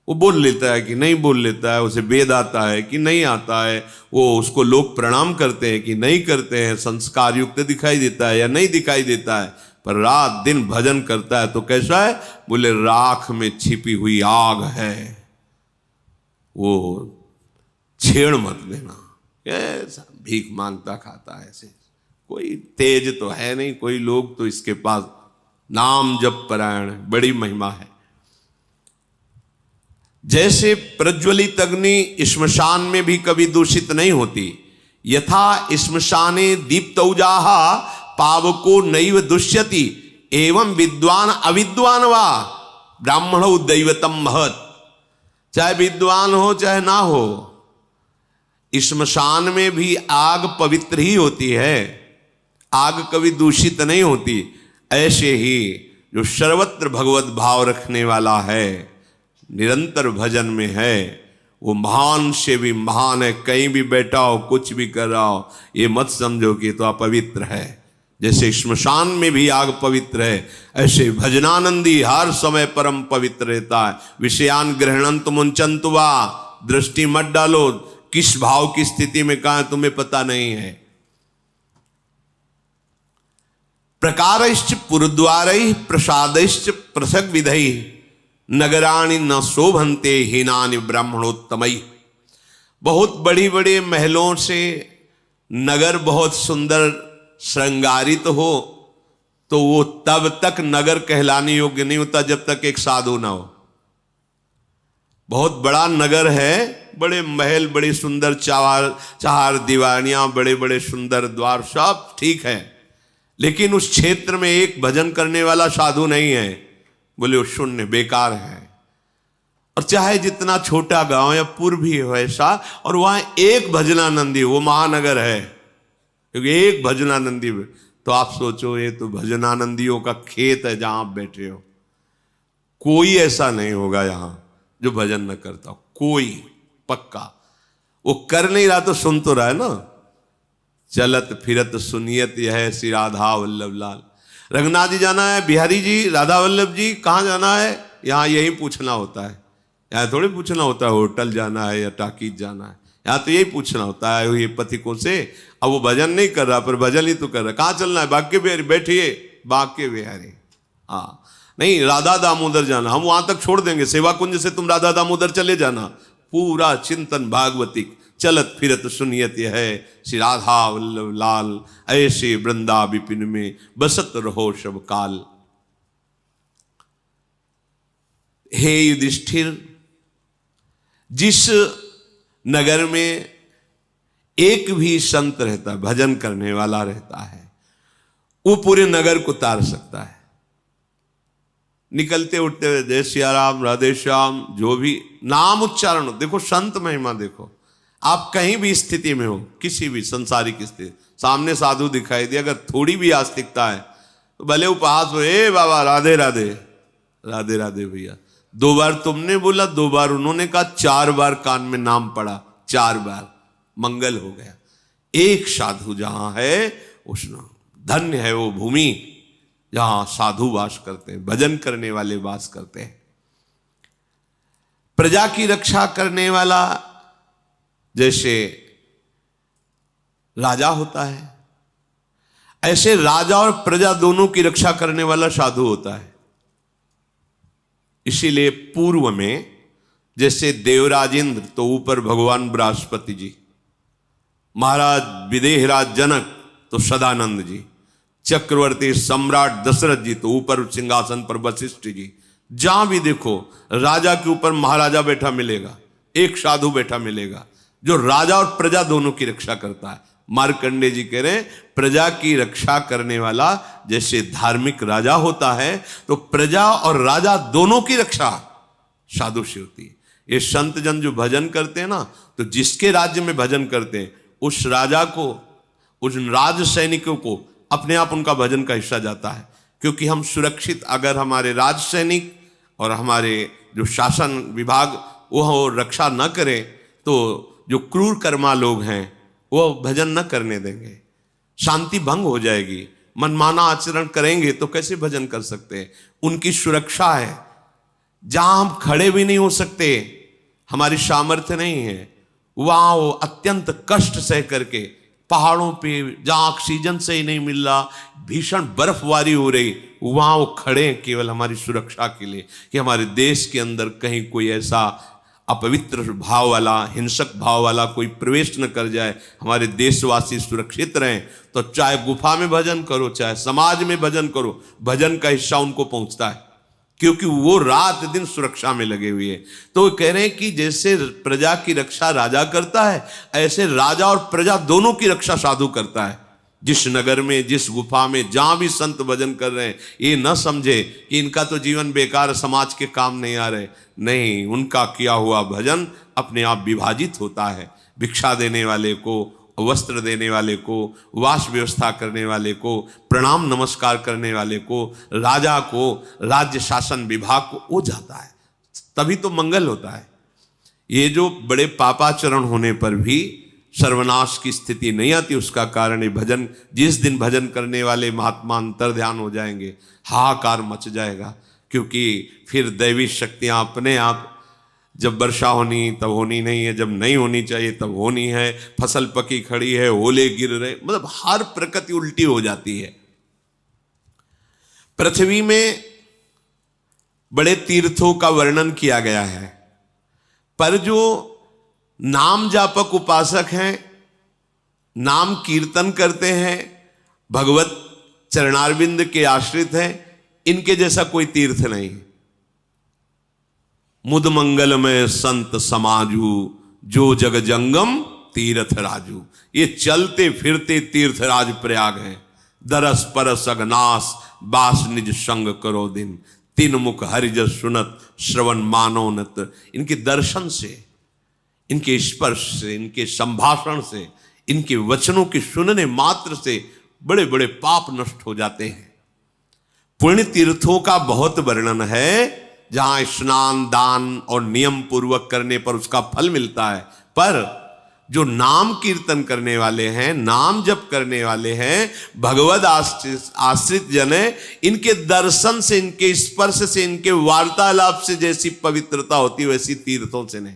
वो बोल लेता है कि नहीं बोल लेता है, उसे वेद आता है कि नहीं आता है, वो उसको लोग प्रणाम करते हैं कि नहीं करते हैं, संस्कार युक्त दिखाई देता है या नहीं दिखाई देता है, पर रात दिन भजन करता है तो कैसा है? बोले राख में छिपी हुई आग है, वो छेड़ मत देना। ऐसा भीख मांगता खाता है, ऐसे कोई तेज तो है नहीं, कोई लोग तो इसके पास नाम जप परायण, बड़ी महिमा है। जैसे प्रज्वलित अग्नि श्मशान में भी कभी दूषित नहीं होती, यथा श्मशाने दीप्तौजाः पावको नैव दुष्यति एवं विद्वान अविद्वान वा ब्राह्मणो दैवतम महत्। चाहे विद्वान हो चाहे ना हो, श्मशान में भी आग पवित्र ही होती है, आग कभी दूषित नहीं होती। ऐसे ही जो सर्वत्र भगवत भाव रखने वाला है, निरंतर भजन में है, वो महान से भी महान है। कहीं भी बैठा हो, कुछ भी कर रहा हो, ये मत समझो कि तो अपवित्र है। जैसे श्मशान में भी आग पवित्र है, ऐसे भजनानंदी हर समय परम पवित्र रहता है। विषयान ग्रहणंत मुंचन्तु वा, दृष्टि मत डालो, किस भाव की स्थिति में कहां तुम्हें पता नहीं है। प्रकारश्च पुरद्वारैः प्रसादैश्च पृथग् विधैः नगराणि न शोभन्ते हीनानि ब्राह्मणोत्तमैः। बहुत बड़ी बड़े महलों से नगर बहुत सुंदर श्रृंगारित हो तो वो तब तक नगर कहलाने योग्य नहीं होता जब तक एक साधु ना हो। बहुत बड़ा नगर है, बड़े महल, बड़ी सुंदर चार दीवानियां, बड़े बड़े सुंदर द्वार, सब ठीक है, लेकिन उस क्षेत्र में एक भजन करने वाला साधु नहीं है, बोले वो शून्य, बेकार है। और चाहे जितना छोटा गांव या पुर भी हो ऐसा, और वहां एक भजनानंदी, वो महानगर है, क्योंकि एक भजनानंदी, तो आप सोचो ये तो भजनानंदियों का खेत है जहां आप बैठे हो। कोई ऐसा नहीं होगा यहां जो भजन न करता हो, कोई पक्का। वो कर नहीं रहा तो सुन तो रहा है ना। चलत फिरत सुनियत यह श्री राधा वल्लभ लाल। रंगनाथ जी जाना है, बिहारी जी, राधा वल्लभ जी कहाँ जाना है, यहाँ यही पूछना होता है। यहाँ थोड़ी पूछना होता है होटल जाना है या टाकीज जाना है, यहाँ तो यही पूछना होता है ये पथिकों से। अब वो भजन नहीं कर रहा पर भजन ही तो कर रहा। कहाँ चलना है? बांके बिहारी, बैठिए बांके बिहारी। हाँ नहीं, राधा दामोदर जाना, हम वहां तक छोड़ देंगे, सेवा कुंज से तुम राधा दामोदर चले जाना। पूरा चिंतन भागवतिक, चलत फिरत सुनियत है श्री राधा वल्लभ लाल, ऐसे वृंदा विपिन में बसत रहो सब काल। हे युधिष्ठिर, जिस नगर में एक भी संत रहता है, भजन करने वाला रहता है, वो पूरे नगर को तार सकता है। निकलते उठते हुए जय सिया राम, राधे श्याम, जो भी नाम उच्चारण हो। देखो संत महिमा देखो, आप कहीं भी स्थिति में हो, किसी भी संसारिक स्थिति, सामने साधु दिखाई दे, अगर थोड़ी भी आस्तिकता है तो भले उपहास हो, ए बाबा राधे राधे, राधे राधे भैया। 2 बार तुमने बोला, 2 बार उन्होंने कहा, 4 बार कान में नाम पड़ा, 4 बार मंगल हो गया। एक साधु जहां है, उसने धन्य है वो भूमि जहां साधु वास करते हैं, भजन करने वाले वास करते हैं। प्रजा की रक्षा करने वाला जैसे राजा होता है, ऐसे राजा और प्रजा दोनों की रक्षा करने वाला साधु होता है। इसीलिए पूर्व में जैसे देवराज इंद्र तो ऊपर भगवान बृहस्पति जी, महाराज विदेहराज जनक तो सदानंद जी, चक्रवर्ती सम्राट दशरथ जी तो ऊपर सिंहासन पर वशिष्ठ जी। जहां भी देखो राजा के ऊपर महाराजा बैठा मिलेगा, एक साधु बैठा मिलेगा जो राजा और प्रजा दोनों की रक्षा करता है। मार्कंडे जी कह रहे हैं प्रजा की रक्षा करने वाला जैसे धार्मिक राजा होता है तो प्रजा और राजा दोनों की रक्षा साधु से होती है। ये संत जन जो भजन करते हैं ना, तो जिसके राज्य में भजन करते हैं उस राजा को, उस राज सैनिकों को अपने आप उनका भजन का हिस्सा जाता है। क्योंकि हम सुरक्षित, अगर हमारे राज सैनिक और हमारे जो शासन विभाग वो रक्षा न करें तो जो क्रूर कर्मा लोग हैं वो भजन न करने देंगे, शांति भंग हो जाएगी, मनमाना आचरण करेंगे तो कैसे भजन कर सकते हैं। उनकी सुरक्षा है, जहां हम खड़े भी नहीं हो सकते, हमारी सामर्थ्य नहीं है, वहां वो अत्यंत कष्ट सह करके पहाड़ों पे जहां ऑक्सीजन सही नहीं मिल रहा, भीषण बर्फबारी हो रही, वहां वो खड़े हैं केवल हमारी सुरक्षा के लिए कि हमारे देश के अंदर कहीं कोई ऐसा अपवित्र भाव वाला, हिंसक भाव वाला कोई प्रवेश न कर जाए, हमारे देशवासी सुरक्षित रहें। तो चाहे गुफा में भजन करो, चाहे समाज में भजन करो, भजन का हिस्सा उनको पहुंचता है क्योंकि वो रात दिन सुरक्षा में लगे हुए हैं। तो वो कह रहे हैं कि जैसे प्रजा की रक्षा राजा करता है, ऐसे राजा और प्रजा दोनों की रक्षा साधु करता है। जिस नगर में, जिस गुफा में, जहां भी संत भजन कर रहे हैं, ये न समझे कि इनका तो जीवन बेकार, समाज के काम नहीं आ रहे। नहीं, उनका किया हुआ भजन अपने आप विभाजित होता है। भिक्षा देने वाले को, वस्त्र देने वाले को, वास व्यवस्था करने वाले को, प्रणाम नमस्कार करने वाले को, राजा को, राज्य शासन विभाग को वो जाता है, तभी तो मंगल होता है। ये जो बड़े पापाचरण होने पर भी सर्वनाश की स्थिति नहीं आती, उसका कारण ये भजन, जिस दिन भजन करने वाले महात्मा अंतर ध्यान हो जाएंगे, हाहाकार मच जाएगा। क्योंकि फिर दैवी शक्तियां अपने आप, जब वर्षा होनी तब होनी नहीं है, जब नहीं होनी चाहिए तब होनी है, फसल पकी खड़ी है, ओले गिर रहे, मतलब हर प्रकृति उल्टी हो जाती है। पृथ्वी में बड़े तीर्थों का वर्णन किया गया है, पर जो नाम जापक उपासक हैं, नाम कीर्तन करते हैं, भगवत चरणारविंद के आश्रित हैं, इनके जैसा कोई तीर्थ नहीं। मुद मंगल में संत समाजू, जो जग जंगम तीर्थ राजू। ये चलते फिरते तीर्थराज प्रयाग है। दरस परस अगनास, बास निज संग करो दिन, तीन मुख हरिजस सुनत, श्रवण मानोनत। इनके दर्शन से, इनके स्पर्श से, इनके संभाषण से, इनके वचनों के सुनने मात्र से बड़े बड़े पाप नष्ट हो जाते हैं। पुण्य तीर्थों का बहुत वर्णन है, जहां स्नान, दान और नियम पूर्वक करने पर उसका फल मिलता है। पर जो नाम कीर्तन करने वाले हैं, नाम जप करने वाले हैं, भगवद आश्रित जन है, इनके दर्शन से, इनके स्पर्श से, इनके वार्तालाप से जैसी पवित्रता होती है वैसी तीर्थों से नहीं।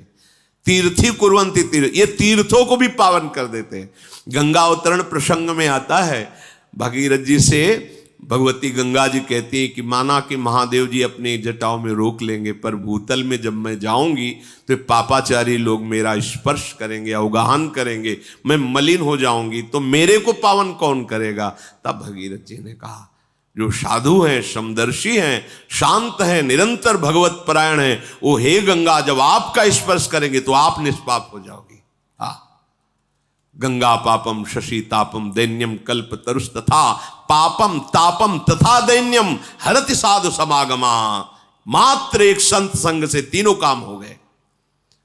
तीर्थी कुर्वन्ति तीर्थ, ये तीर्थों को भी पावन कर देते हैं। गंगा अवतरण प्रसंग में आता है, भगीरथ जी से भगवती गंगा जी कहती है कि माना कि महादेव जी अपनी जटाओं में रोक लेंगे, पर भूतल में जब मैं जाऊंगी तो पापाचारी लोग मेरा स्पर्श करेंगे, अवगाहन करेंगे, मैं मलिन हो जाऊंगी, तो मेरे को पावन कौन करेगा। तब भगीरथ जी ने कहा, जो साधु हैं, समदर्शी हैं, शांत हैं, निरंतर भगवत परायण हैं, वो हे गंगा जब आपका स्पर्श करेंगे तो आप निष्पाप हो जाओगी। हाँ, गंगा पापम शशि तापम दैन्यम कल्प तरुष तथा पापम तापम तथा दैन्यम हरति साधु समागमा। मात्र एक संत संग से तीनों काम हो गए।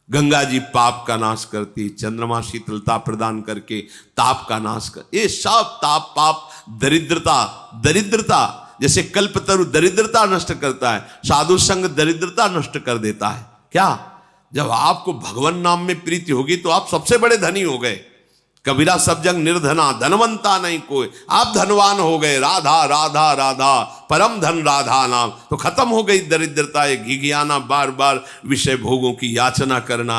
गंगा जी पाप का नाश करती, चंद्रमा शीतलता प्रदान करके ताप का नाश कर, ये सब ताप, पाप, दरिद्रता, जैसे कल्पतरु दरिद्रता नष्ट करता है, साधु संग दरिद्रता नष्ट कर देता है। क्या, जब आपको भगवान नाम में प्रीति होगी तो आप सबसे बड़े धनी हो गए। कबीरा सब जंग निर्धना, धनवंता नहीं कोई, आप धनवान हो गए। राधा राधा राधा, परम धन राधा नाम, तो खत्म हो गई दरिद्रता, घिघियाना, बार बार विषय भोगों की याचना करना,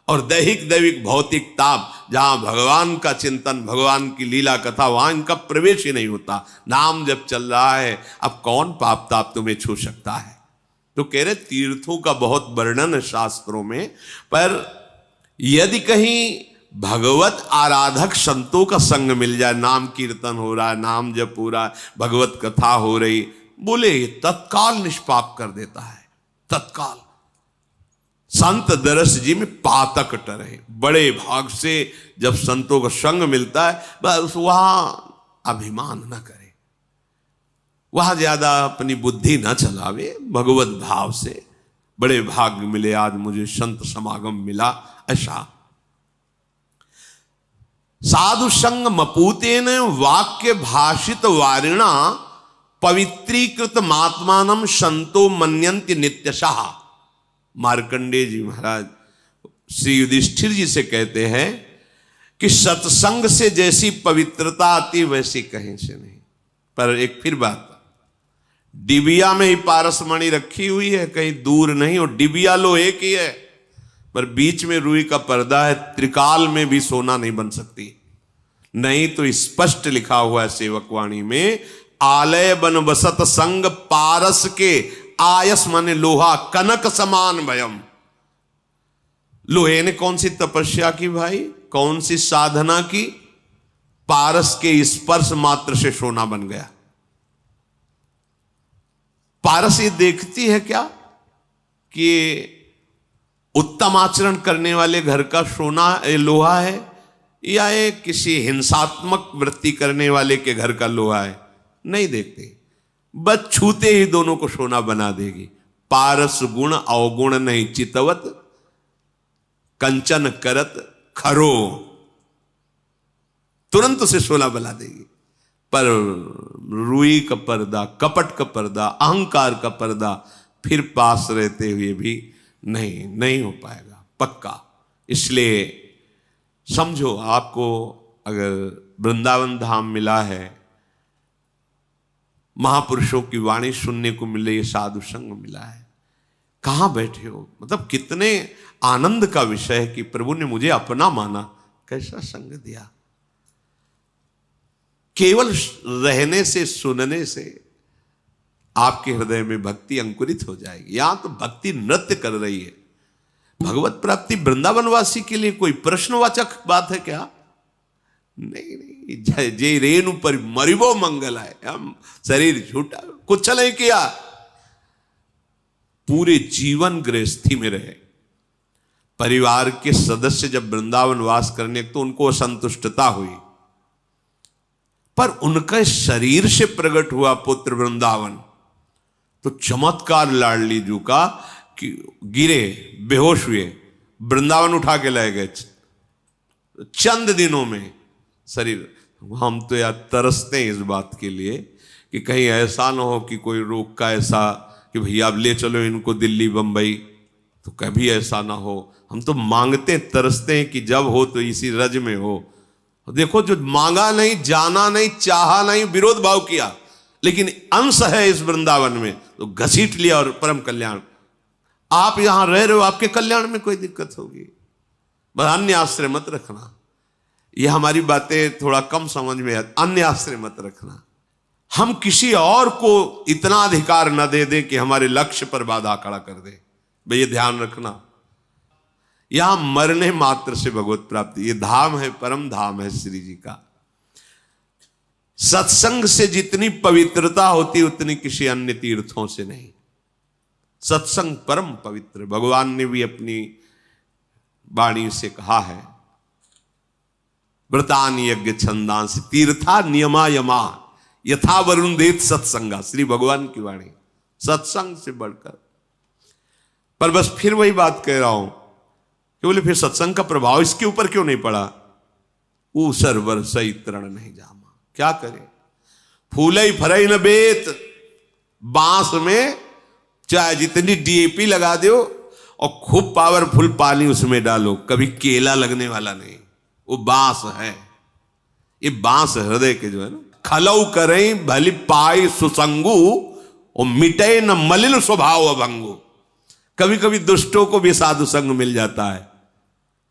और दैहिक दैविक भौतिक ताप। जहां भगवान का चिंतन, भगवान की लीला कथा, वहां इनका प्रवेश ही नहीं होता। नाम जब चल रहा है, अब कौन पाप ताप तुम्हें छू सकता है। तो कह रहे तीर्थों का बहुत वर्णन है शास्त्रों में, पर यदि कहीं भगवत आराधक संतों का संग मिल जाए, नाम कीर्तन हो रहा है, नाम जप हो रहा है, भगवत कथा हो रही, बोले ये तत्काल निष्पाप कर देता है, तत्काल। संत दरस जी में पातक टरे, बड़े भाग से जब संतों का संग मिलता है, बस वहां अभिमान न करे, वहां ज्यादा अपनी बुद्धि न चलावे, भगवत भाव से बड़े भाग्य मिले, आज मुझे संत समागम मिला, ऐसा। साधु संग मपूतेन वाक्य भाषित वारिणा पवित्रीकृत मात्मानम संतो मन्यन्ति नित्यशः। मार्कंडेय जी महाराज श्री युधिष्ठिर जी से कहते हैं कि सत्संग से जैसी पवित्रता आती वैसी कहीं से नहीं। पर एक फिर बात, डिबिया में ही पारसमणि रखी हुई है, कहीं दूर नहीं, और डिबिया लोहे की है, पर बीच में रुई का पर्दा है, त्रिकाल में भी सोना नहीं बन सकती। नहीं तो स्पष्ट लिखा हुआ है सेवकवाणी में, आलय बन वसत संग पारस के आयस माने लोहा कनक समान भयम। लोहे ने कौन सी तपस्या की भाई, कौन सी साधना की, पारस के स्पर्श मात्र से सोना बन गया। पारस ये देखती है क्या कि उत्तम आचरण करने वाले घर का सोना लोहा है, या ये किसी हिंसात्मक वृत्ति करने वाले के घर का लोहा है, नहीं देखते, बस छूते ही दोनों को सोना बना देगी। पारस गुण अवगुण नहीं चितवत, कंचन करत खरो, तुरंत उसे सोना बना देगी। पर रुई का पर्दा, कपट का पर्दा, अहंकार का पर्दा फिर पास रहते हुए भी नहीं हो पाएगा पक्का। इसलिए समझो, आपको अगर वृंदावन धाम मिला है, महापुरुषों की वाणी सुनने को मिले, ये साधु संग मिला है, कहां बैठे हो, मतलब कितने आनंद का विषय है कि प्रभु ने मुझे अपना माना, कैसा संग दिया। केवल रहने से, सुनने से आपके हृदय में भक्ति अंकुरित हो जाएगी। यहां तो भक्ति नृत्य कर रही है। भगवत प्राप्ति वृंदावनवासी के लिए कोई प्रश्नवाचक बात है क्या? नहीं, जय रेणु पर मरिबो मंगल है, हम शरीर झूठा कुछ नहीं किया, पूरे जीवन गृहस्थी में रहे। परिवार के सदस्य जब वृंदावन वास करने तो उनको असंतुष्टता हुई, पर उनका शरीर से प्रकट हुआ पुत्र वृंदावन, तो चमत्कार लाडली जू का कि गिरे, बेहोश हुए, वृंदावन उठा के लाए गए चंद दिनों में शरीर। हम तो यार तरसते हैं इस बात के लिए कि कहीं ऐसा ना हो कि कोई रोग का ऐसा कि भैया अब ले चलो इनको दिल्ली बंबई, तो कभी ऐसा ना हो। हम तो मांगते तरसते हैं कि जब हो तो इसी रज में हो। देखो, जो मांगा नहीं, जाना नहीं, चाहा नहीं, विरोध भाव किया, लेकिन अंश है इस वृंदावन में, तो घसीट लिया और परम कल्याण। आप यहां रह रहे हो, आपके कल्याण में कोई दिक्कत होगी, बस अन्य आश्रय मत रखना। ये हमारी बातें थोड़ा कम समझ में है, अन्य आश्रय मत रखना। हम किसी और को इतना अधिकार न दे दें कि हमारे लक्ष्य पर बाधा खड़ा कर दे, भाई ये ध्यान रखना। यहां मरने मात्र से भगवत प्राप्ति, ये धाम है, परम धाम है श्री जी का। सत्संग से जितनी पवित्रता होती उतनी किसी अन्य तीर्थों से नहीं। सत्संग परम पवित्र, भगवान ने भी अपनी वाणी से कहा है, व्रतान यज्ञ छंदांस तीर्था नियमा यमा यथा वरुण देत सत्संगा। श्री भगवान की वाणी, सत्संग से बढ़कर। पर बस फिर वही बात कह रहा हूं कि बोले फिर सत्संग का प्रभाव इसके ऊपर क्यों नहीं पड़ा? ऊसर वर्षई तरण नहीं जामा, क्या करे, फूलई फरई न बेत। बांस में चाहे जितनी डीएपी लगा दो और खूब पावरफुल पानी उसमें डालो, कभी केला लगने वाला नहीं। वो बांस है, ये बांस हृदय के जो है ना, खलऊ करें भली पाई सुसंगु और मिटे न मलिन स्वभाव अभंगु। कभी कभी दुष्टों को भी साधु संग मिल जाता है,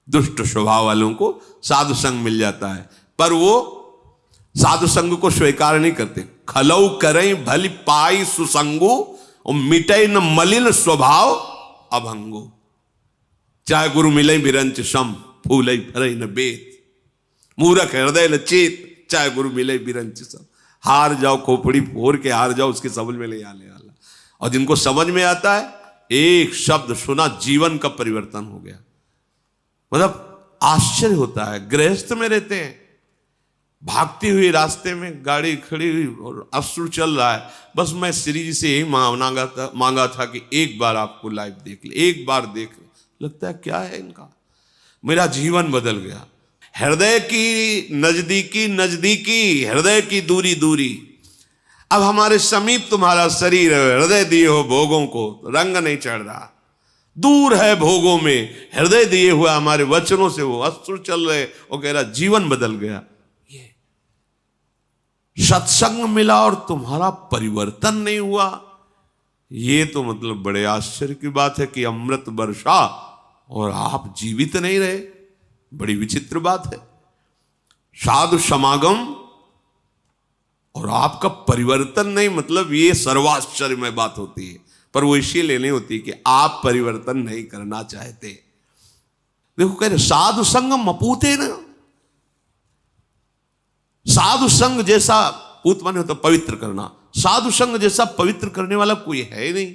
दुष्ट स्वभाव वालों को साधु संग मिल जाता है, पर वो साधु संग को स्वीकार नहीं करते। खलऊ करें भली पाई सुसंगु और मिटे न मलिन स्वभाव अभंगो। चाहे गुरु मिले बिरंच सम, फूल भरे न बेत, मूरख हृदय न चेत, चाहे गुरु मिले बिरंच सम। हार जाओ, खोपड़ी फोड़ के हार जाओ, उसके समझ में नहीं आने वाला। और जिनको समझ में आता है, एक शब्द सुना जीवन का परिवर्तन हो गया। मतलब आश्चर्य होता है। गृहस्थ में रहते हैं, भागती हुई रास्ते में गाड़ी खड़ी हुई और अश्रु चल रहा है, बस मैं श्री जी से यही मांगा था कि एक बार आपको लाइव देख ले, एक बार देख ले। लगता है क्या है इनका, मेरा जीवन बदल गया। हृदय की नजदीकी नजदीकी, हृदय की दूरी दूरी। अब हमारे समीप तुम्हारा शरीर है, हृदय दिए हो भोगों को, रंग नहीं चढ़ रहा, दूर है भोगों में। हृदय दिए हुआ हमारे वचनों से वो अश्रु चल रहे, और कह रहा जीवन बदल गया। ये सत्संग मिला और तुम्हारा परिवर्तन नहीं हुआ, ये तो मतलब बड़े आश्चर्य की बात है कि अमृत वर्षा और आप जीवित नहीं रहे। बड़ी विचित्र बात है। साधु समागम और आपका परिवर्तन नहीं, मतलब ये सर्वाश्चर्यमय बात होती है। पर वो इसीलिए नहीं होती कि आप परिवर्तन नहीं करना चाहते। देखो कह रहे साधु संग मपूते न, साधु संग जैसा, पूत माने होता पवित्र करना, साधु संग जैसा पवित्र करने वाला कोई है ही नहीं।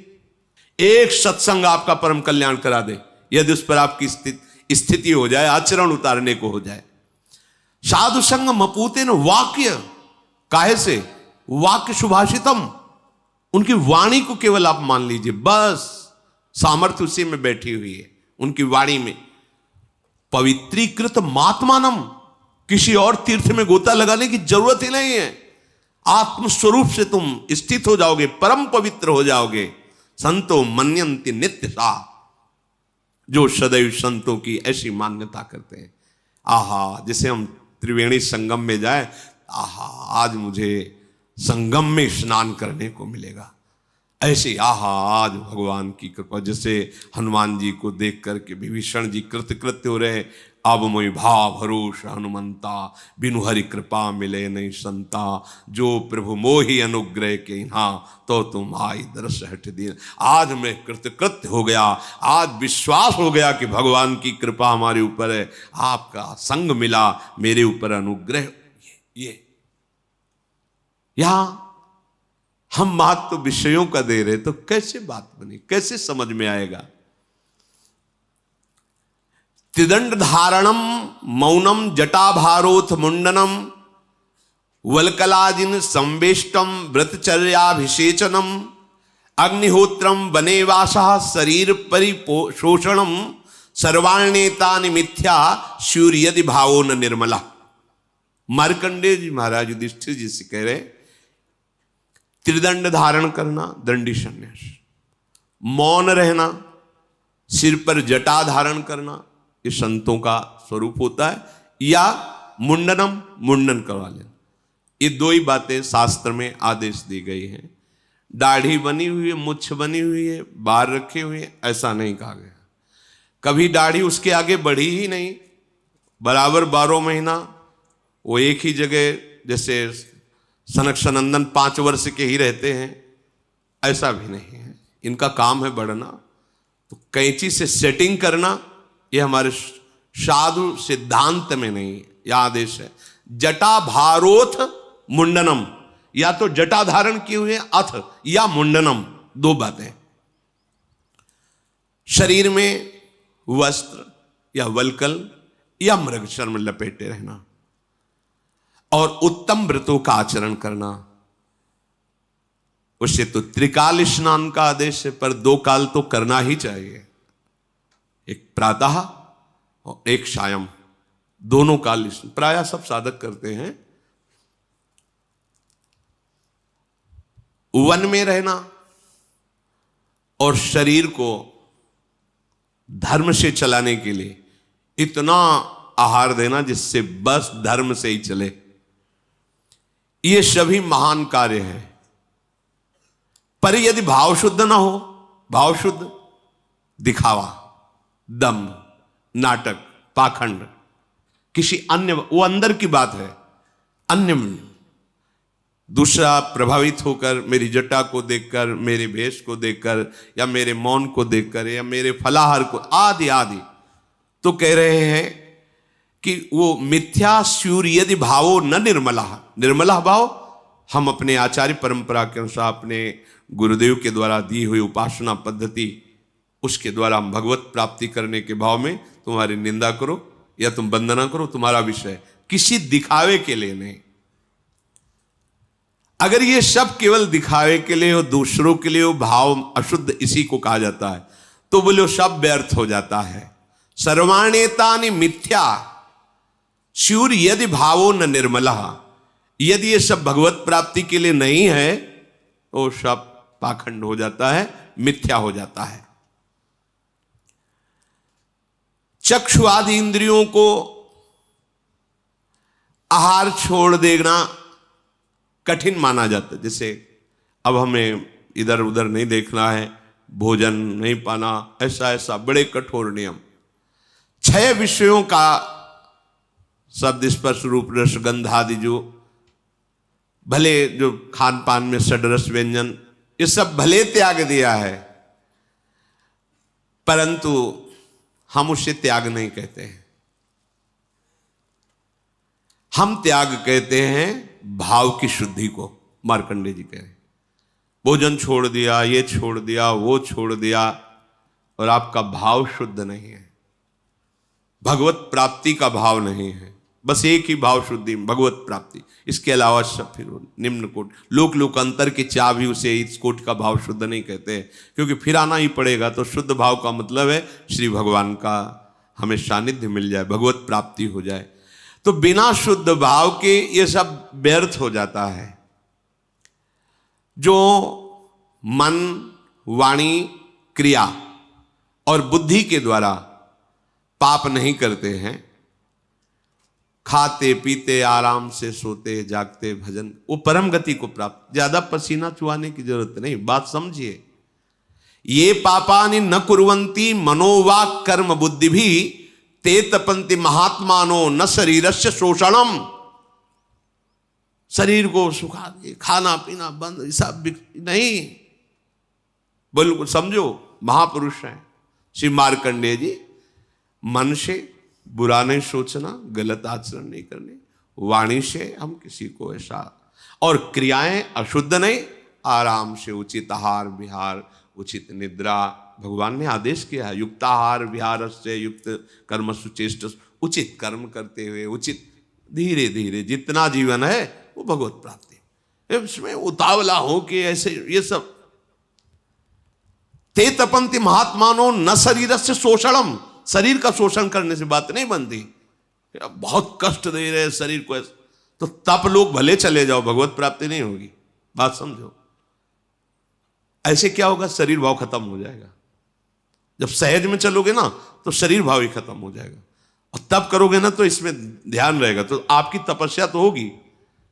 एक सत्संग आपका परम कल्याण करा दे, यदि उस पर आपकी स्थिति हो जाए, आचरण उतारने को हो जाए। साधु संग मपूते न, वाक्य काहे से, वाक्य सुभाषितम, उनकी वाणी को केवल आप मान लीजिए, बस सामर्थ्य उसी में बैठी हुई है, उनकी वाणी में। पवित्रीकृत मात्मानम, किसी और तीर्थ में गोता लगाने की जरूरत ही नहीं है। आत्मस्वरूप से तुम स्थित हो जाओगे, परम पवित्र हो जाओगे। संतो मन्यन्ति नित्य सा, जो सदैव संतों की ऐसी मान्यता करते हैं। आहा, जैसे हम त्रिवेणी संगम में जाए, आहा आज मुझे संगम में स्नान करने को मिलेगा, ऐसे आहा आज भगवान की कृपा। जैसे हनुमान जी को देख करके विभीषण जी कृतकृत्य हो रहे, अब मोहि भाव भरोस हनुमंता, बिनु हरि कृपा मिले नहीं संता, जो प्रभु मोहि अनुग्रह के यहाँ, तो तुम आई दरस हट दीन। आज मैं कृतकृत्य हो गया, आज विश्वास हो गया कि भगवान की कृपा हमारे ऊपर है, आपका संग मिला, मेरे ऊपर अनुग्रह। ये यहां हम महत्व विषयों का दे रहे, तो कैसे बात बनी, कैसे समझ में आएगा। त्रिदंड धारणम मौनम जटाभारोथ मुंडनम वल्कलाजिन संवेष्टम व्रतचर्याभिषेचनम अग्निहोत्रम वनेवासा शरीर परिपोषणम सर्वाण्येतानि मिथ्या सूर्यदि भावो न निर्मला। मार्कंडेय जी महाराज युधिष्ठिर जी से कह रहे, त्रिदंड धारण करना दंडी संन्यास, मौन रहना, सिर पर जटा धारण करना, ये संतों का स्वरूप होता है, या मुंडनम, मुंडन करवा लेना। ये दो ही बातें शास्त्र में आदेश दी गई हैं। दाढ़ी बनी हुई है, मुछ बनी हुई है, बाल रखे हुए हैं, ऐसा नहीं कहा गया। कभी दाढ़ी उसके आगे बढ़ी ही नहीं, बराबर 12 महीना वो एक ही जगह, जैसे सनक सनंदन 5 वर्ष के ही रहते हैं, ऐसा भी नहीं है। इनका काम है बढ़ना, तो कैंची से सेटिंग करना ये हमारे साधु सिद्धांत में नहीं, यह आदेश है। जटा भारोथ मुंडनम, या तो जटा धारण किए हुए अथ या मुंडनम, दो बातें। शरीर में वस्त्र या वल्कल या मृग शर्म लपेटे रहना, और उत्तम व्रतों का आचरण करना। उससे तो त्रिकाल स्नान का आदेश है, पर 2 काल तो करना ही चाहिए, एक प्रातः और एक सायं, दोनों काल प्रायः सब साधक करते हैं। वन में रहना और शरीर को धर्म से चलाने के लिए इतना आहार देना जिससे बस धर्म से ही चले, ये सभी महान कार्य है। पर यदि भाव शुद्ध ना हो, भाव शुद्ध, दिखावा, दम्भ, नाटक, पाखंड, किसी अन्य, वो अंदर की बात है, अन्य दूसरा प्रभावित होकर मेरी जटा को देखकर, मेरे भेष को देखकर, या मेरे मौन को देखकर, या मेरे फलाहार को, आदि आदि। तो कह रहे हैं कि वो मिथ्या स्यूर यदि भावो न निर्मला, निर्मला भाव हम अपने आचार्य परंपरा के अनुसार, अपने गुरुदेव के द्वारा दी हुई उपासना पद्धति, उसके द्वारा हम भगवत प्राप्ति करने के भाव में तुम्हारी निंदा करो या तुम वंदना करो, तुम्हारा विषय, किसी दिखावे के लिए नहीं। अगर ये सब केवल दिखावे के लिए हो, दूसरों के लिए हो, भाव अशुद्ध इसी को कहा जाता है, तो बोलो सब व्यर्थ हो जाता है। सर्वाणेतानि मिथ्या स्यूर यदि भावो न निर्मला, यदि ये सब भगवत प्राप्ति के लिए नहीं है तो सब पाखंड हो जाता है, मिथ्या हो जाता है। चक्षु आदि इंद्रियों को आहार छोड़ देना कठिन माना जाता है। जैसे अब हमें इधर उधर नहीं देखना है, भोजन नहीं पाना, ऐसा ऐसा बड़े कठोर नियम। 6 विषयों का शब्द स्पर्श रूप रस गंध आदि, जो भले जो खान पान में षड्रस व्यंजन, ये सब भले त्याग दिया है, परंतु हम उसे त्याग नहीं कहते हैं। हम त्याग कहते हैं भाव की शुद्धि को। मार्कंडेय जी कह रहे हैं भोजन छोड़ दिया, ये छोड़ दिया, वो छोड़ दिया, और आपका भाव शुद्ध नहीं है, भगवत प्राप्ति का भाव नहीं है। बस एक ही भाव शुद्धि, भगवत प्राप्ति। इसके अलावा सब फिर निम्न कोट, लोक अंतर की चाह भी उसे इस कोट का भाव शुद्ध नहीं कहते, क्योंकि फिर आना ही पड़ेगा। तो शुद्ध भाव का मतलब है श्री भगवान का हमें सानिध्य मिल जाए, भगवत प्राप्ति हो जाए। तो बिना शुद्ध भाव के ये सब व्यर्थ हो जाता है। जो मन, वाणी, क्रिया और बुद्धि के द्वारा पाप नहीं करते हैं, खाते पीते आराम से सोते जागते भजन, वो परम गति को प्राप्त। ज्यादा पसीना चुहाने की जरूरत नहीं, बात समझिए। ये पापानि न कुर्वन्ति मनोवाक कर्म बुद्धि भी ते तपन्ति महात्मानो न शरीरस्य शोषणम। शरीर को सुखा दे, खाना पीना बंद, सब नहीं। बिल्कुल समझो, महापुरुष हैं श्री मार्कंडेय जी। मन से बुरा नहीं सोचना, गलत आचरण नहीं करने, वाणी से हम किसी को ऐसा, और क्रियाएं अशुद्ध नहीं, आराम से उचित आहार विहार, उचित निद्रा। भगवान ने आदेश किया है युक्ताहार विहार से युक्त कर्म सुचेष्ट, उचित कर्म करते हुए, उचित धीरे धीरे जितना जीवन है वो भगवत प्राप्ति। इसमें उतावला हो कि ऐसे ये सब। ते तपन्ति महात्मानो न शरीर से शोषणम, शरीर का शोषण करने से बात नहीं बनती। बहुत कष्ट दे रहे शरीर को, तो तप लोग भले चले जाओ, भगवत प्राप्ति नहीं होगी। बात समझो। ऐसे क्या होगा, शरीर भाव खत्म हो जाएगा। जब सहज में चलोगे ना तो शरीर भाव ही खत्म हो जाएगा, और तप करोगे ना तो इसमें ध्यान रहेगा, तो आपकी तपस्या तो होगी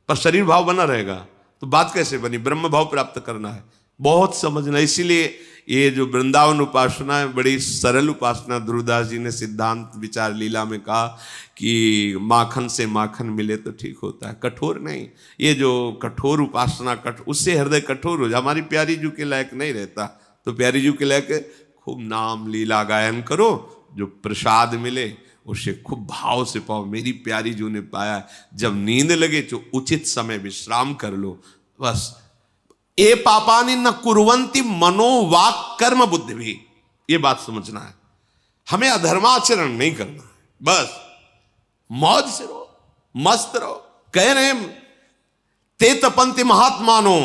पर शरीर भाव बना रहेगा। तो बात कैसे बनी, ब्रह्म भाव प्राप्त करना है, बहुत समझना। इसीलिए ये जो वृंदावन उपासना है बड़ी सरल उपासना। ध्रुवदास जी ने सिद्धांत विचार लीला में कहा कि माखन से माखन मिले तो ठीक होता है, कठोर नहीं। ये जो कठोर उपासना, उससे हृदय कठोर हो जाए, हमारी प्यारी जू के लायक नहीं रहता। तो प्यारी जू के लायक खूब नाम लीला गायन करो, जो प्रसाद मिले उसे खूब भाव से पाओ। मेरी प्यारी जू ने पाया, जब नींद लगे तो उचित समय विश्राम कर लो, बस। ए पापानि न कुर्वन्ति मनोवाक कर्म बुद्धि भी, ये बात समझना है। हमें अधर्माचरण नहीं करना है, बस मौज से रहो, मस्त रहो। कह रहे हैं ते तपन्ति महात्मानो,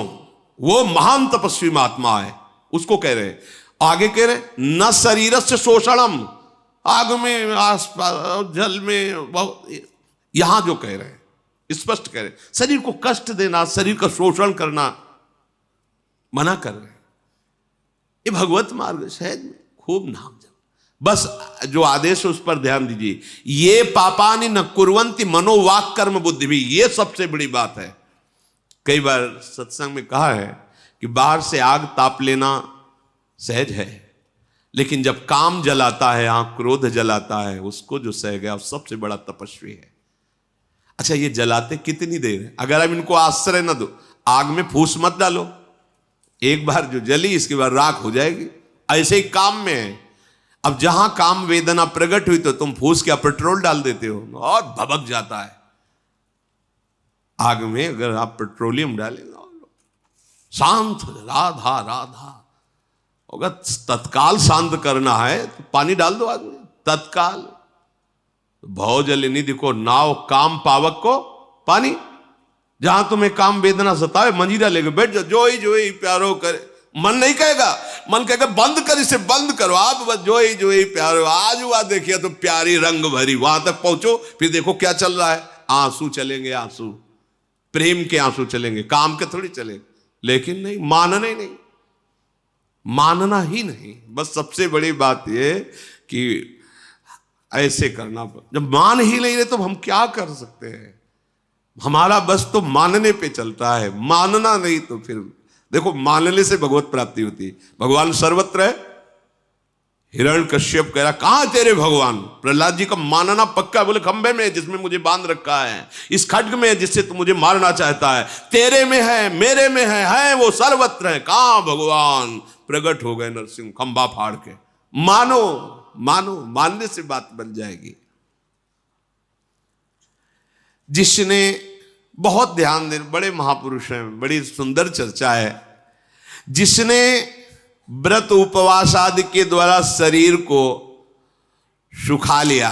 वो महान तपस्वी महात्मा है, उसको कह रहे हैं। आगे कह रहे न शरीर से शोषणम, आग में, आसपास जल में, यहां जो कह रहे हैं स्पष्ट कह रहे हैं, शरीर को कष्ट देना, शरीर का शोषण करना मना कर रहे हैं। ये भगवत मार्ग सहज में खूब नाम जप, बस जो आदेश है उस पर ध्यान दीजिए। ये पापानि न कुर्वन्ति मनोवाक कर्म बुद्धि भी, ये सबसे बड़ी बात है। कई बार सत्संग में कहा है कि बाहर से आग ताप लेना सहज है, लेकिन जब काम जलाता है, आंख क्रोध जलाता है, उसको जो सह गया वो सबसे बड़ा तपस्वी है। अच्छा, ये जलाते कितनी देर है? अगर हम इनको आश्रय न दो, आग में फूस मत डालो, एक बार जो जली इसके बाद राख हो जाएगी। ऐसे ही काम में है। अब जहां काम वेदना प्रकट हुई तो तुम फूस क्या पेट्रोल डाल देते हो और भभक जाता है। आग में अगर आप पेट्रोलियम डालें, शांत राधा राधा, अगर तत्काल शांत करना है तो पानी डाल दो आग में तत्काल। भव जल निधि को नाव काम पावक को पानी। जहां तुम्हें काम वेदना सताए मंजीरा लेके बैठ जाओ, जो ही प्यारो करे। मन नहीं कहेगा, मन कहेगा बंद कर, इसे बंद करो। आप बस जो ही प्यारो। आज हुआ देखिए तो प्यारी रंग भरी, वहां तक पहुंचो फिर देखो क्या चल रहा है। आंसू चलेंगे, आंसू प्रेम के आंसू चलेंगे, काम के थोड़ी चले। लेकिन नहीं, मानना ही नहीं, मानना ही नहीं। बस सबसे बड़ी बात यह कि ऐसे करना। जब मान ही नहीं रहे तो हम क्या कर सकते हैं। हमारा बस तो मानने पे चलता है, मानना नहीं तो फिर देखो, मानने से भगवत प्राप्ति होती है। भगवान सर्वत्र है। हिरण्यकश्यप कह रहा कहां तेरे भगवान। प्रहलाद जी का मानना पक्का, बोले खंबे में जिसमें मुझे बांध रखा है, इस खड्ग में जिससे तू मुझे मारना चाहता है, तेरे में है, मेरे में है वो सर्वत्र है। कहां भगवान प्रकट हो गए नरसिंह खंबा फाड़ के। मानो मानो, मानने से बात बन जाएगी। जिसने बहुत ध्यान दे, बड़े महापुरुष हैं, बड़ी सुंदर चर्चा है। जिसने व्रत उपवास आदि के द्वारा शरीर को सुखा लिया,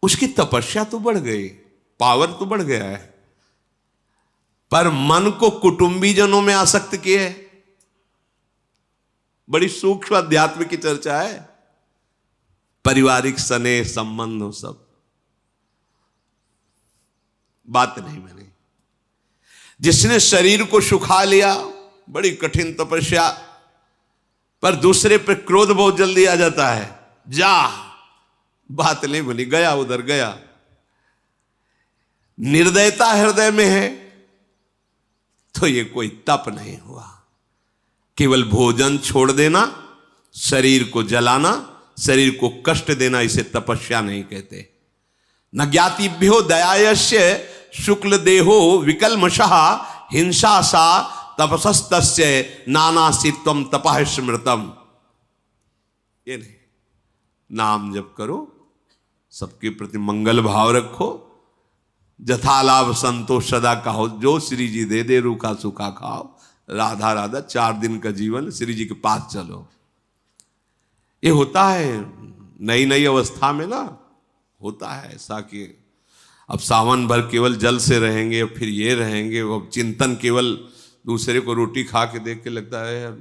उसकी तपस्या तो बढ़ गई, पावर तो बढ़ गया है, पर मन को कुटुंबीजनों में आसक्त किए। बड़ी सूक्ष्म अध्यात्म की चर्चा है। पारिवारिक स्नेह संबंध हो, सब बात नहीं बनी। जिसने शरीर को सुखा लिया, बड़ी कठिन तपस्या, पर दूसरे पे क्रोध बहुत जल्दी आ जाता है। जा, बात नहीं बनी, गया उधर गया। निर्दयता हृदय में है तो ये कोई तप नहीं हुआ। केवल भोजन छोड़ देना, शरीर को जलाना, शरीर को कष्ट देना, इसे तपस्या नहीं कहते। न ज्ञातिभ्यो दयायस्य शुक्ल देहो विकल्मषः हिंसा सा तपसस्तस्य नानासित्वम तपः स्मृतम। ये नहीं, नाम जप करो, सबके प्रति मंगल भाव रखो, जथालाभ संतोष सदा कहो, जो श्री जी दे दे रूखा सूखा खाओ, राधा राधा 4 दिन का जीवन, श्री जी के पास चलो। ये होता है नई नई अवस्था में ना, होता है ऐसा कि अब सावन भर केवल जल से रहेंगे, फिर ये रहेंगे, वो चिंतन केवल दूसरे को रोटी खा के देख के लगता है यार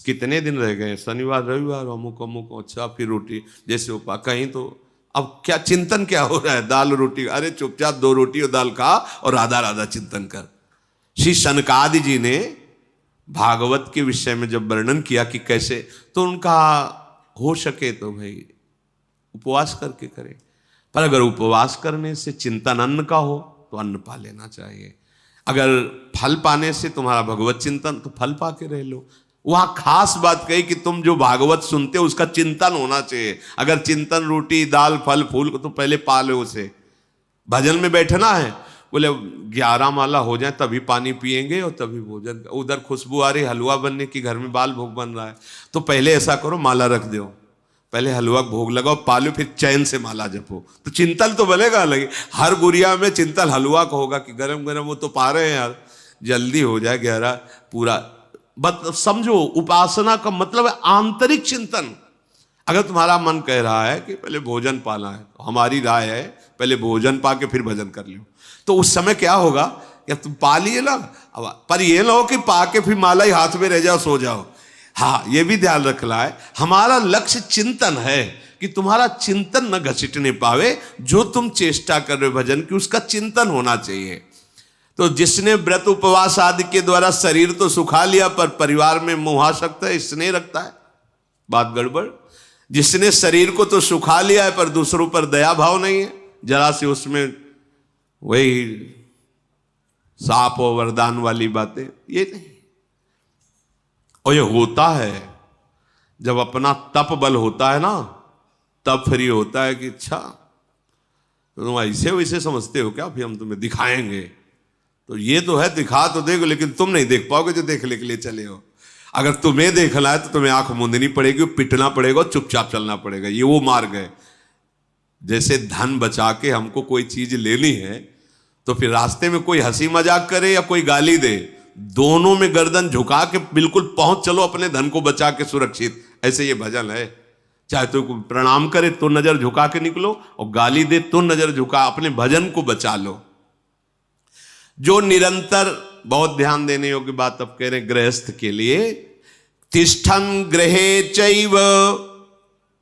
कितने दिन रह गए, शनिवार रविवार अमुक अमुक, अच्छा फिर रोटी जैसे उपा कहीं। तो अब क्या चिंतन क्या हो रहा है, दाल रोटी। अरे चुपचाप 2 रोटी और दाल खा और राधा राधा चिंतन कर। श्री सनकादि जी ने भागवत के विषय में जब वर्णन किया कि कैसे, तो उनका हो सके तो भाई उपवास करके करें, पर अगर उपवास करने से चिंतन अन्न का हो तो अन्न पा लेना चाहिए। अगर फल पाने से तुम्हारा भगवत चिंतन, तो फल पा के रह लो। वहां खास बात कही कि तुम जो भागवत सुनते हो उसका चिंतन होना चाहिए। अगर चिंतन रोटी दाल फल फूल को तो पहले पा लो उसे। भजन में बैठना है, बोले 11 माला हो जाए तभी पानी पिएंगे और तभी भोजन। उधर खुशबू आ रही हलवा बनने की, घर में बाल भोग बन रहा है, तो पहले ऐसा करो माला रख दो, पहले हलवा भोग लगाओ, पालो, फिर चैन से माला जपो, तो चिंतन तो बनेगा। लगे हर गुड़िया में चिंतन हलवा का होगा कि गरम गरम वो तो पा रहे हैं यार, जल्दी हो जाए 11 पूरा। बस समझो, उपासना का मतलब है आंतरिक चिंतन। अगर तुम्हारा मन कह रहा है कि पहले भोजन पाना है, तो हमारी राय है पहले भोजन पा के फिर भजन कर लो। तो उस समय क्या होगा, या तुम पा लिए ना, पर ये ना हो कि पा के फिर माला ही हाथ में रह जाओ सो जाओ। हाँ, ये भी ध्यान रखना है, हमारा लक्ष्य चिंतन है कि तुम्हारा चिंतन न घसीटने पावे। जो तुम चेष्टा कर रहे हो भजन की, उसका चिंतन होना चाहिए। तो जिसने व्रत उपवास आदि के द्वारा शरीर तो सुखा लिया, पर परिवार में मोहासक्त है, स्नेह रखता है, बात गड़बड़। जिसने शरीर को तो सुखा लिया है पर दूसरों पर दया भाव नहीं है, जरा से उसमें वही साप और वरदान वाली बातें, ये नहीं। और ये होता है जब अपना तप बल होता है ना, तब फिर ये होता है कि अच्छा तुम ऐसे वैसे समझते हो क्या, फिर हम तुम्हें दिखाएंगे। तो ये तो है, दिखा तो देखो, लेकिन तुम नहीं देख पाओगे जो देखने के लिए चले हो। अगर तुम्हें देखना है तो तुम्हें आंख मूंदनी पड़ेगी, पिटना पड़ेगा, चुपचाप चलना पड़ेगा। ये वो मार्ग है। जैसे धन बचा के हमको कोई चीज लेनी है, तो फिर रास्ते में कोई हंसी मजाक करे या कोई गाली दे, दोनों में गर्दन झुका के बिल्कुल पहुंच चलो अपने धन को बचा के सुरक्षित। ऐसे ये भजन है। चाहे तो प्रणाम करे तो नजर झुका के निकलो, और गाली दे तो नजर झुका, अपने भजन को बचा लो। जो निरंतर, बहुत ध्यान देने योग्य बात अब कह रहे गृहस्थ के लिए, तिष्ठन गृहे चैव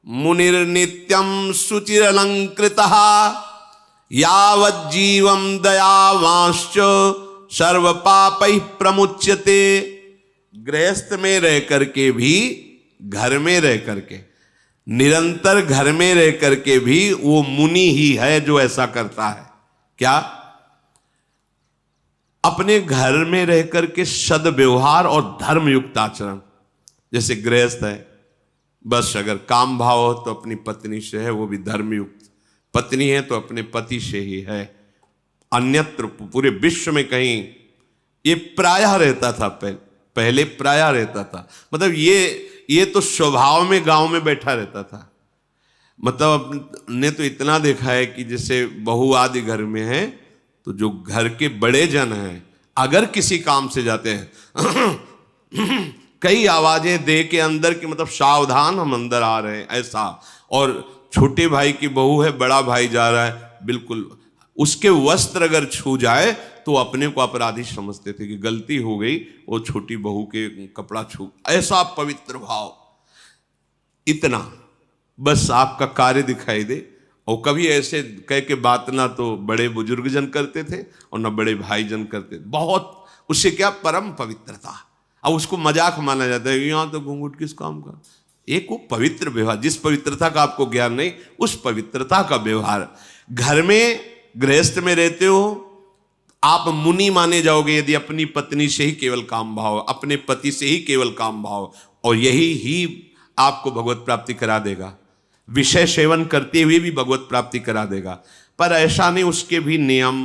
मुनिर्नित्यम शुचिरलंकृतः यावत् जीवम दयावांश्च सर्व पापैः प्रमुच्यते। गृहस्थ में रह करके भी, घर में रह करके, निरंतर घर में रह करके भी वो मुनि ही है जो ऐसा करता है। क्या? अपने घर में रह करके सद्व्यवहार और धर्मयुक्त आचरण। जैसे गृहस्थ है, बस अगर काम भाव हो तो अपनी पत्नी से है, वो भी धर्मयुक्त। पत्नी है तो अपने पति से ही है। अन्यत्र पूरे विश्व में कहीं ये प्रायः रहता था। पहले प्रायः रहता था, मतलब ये तो स्वभाव में गांव में बैठा रहता था। मतलब ने तो इतना देखा है कि जैसे बहू आदि घर में है, तो जो घर के बड़े जन हैं अगर किसी काम से जाते हैं कई आवाजें दे के अंदर की, मतलब सावधान हम अंदर आ रहे हैं ऐसा। और छोटे भाई की बहू है, बड़ा भाई जा रहा है, बिल्कुल उसके वस्त्र अगर छू जाए तो अपने को अपराधी समझते थे कि गलती हो गई, वो छोटी बहू के कपड़ा छू। ऐसा पवित्र भाव, इतना बस आपका कार्य दिखाई दे। और कभी ऐसे कह के बात ना तो बड़े बुजुर्ग जन करते थे और ना बड़े भाई जन करते थे। बहुत उससे क्या परम पवित्रता। अब उसको मजाक माना जाता है, यहाँ तो घूंघट किस काम का। एक वो पवित्र व्यवहार, जिस पवित्रता का आपको ज्ञान नहीं, उस पवित्रता का व्यवहार। घर में गृहस्थ में रहते हो, आप मुनि माने जाओगे यदि अपनी पत्नी से ही केवल काम भाव, अपने पति से ही केवल काम भाव, और यही ही आपको भगवत प्राप्ति करा देगा। विषय सेवन करते हुए भी भगवत प्राप्ति करा देगा। पर ऐसा नहीं, उसके भी नियम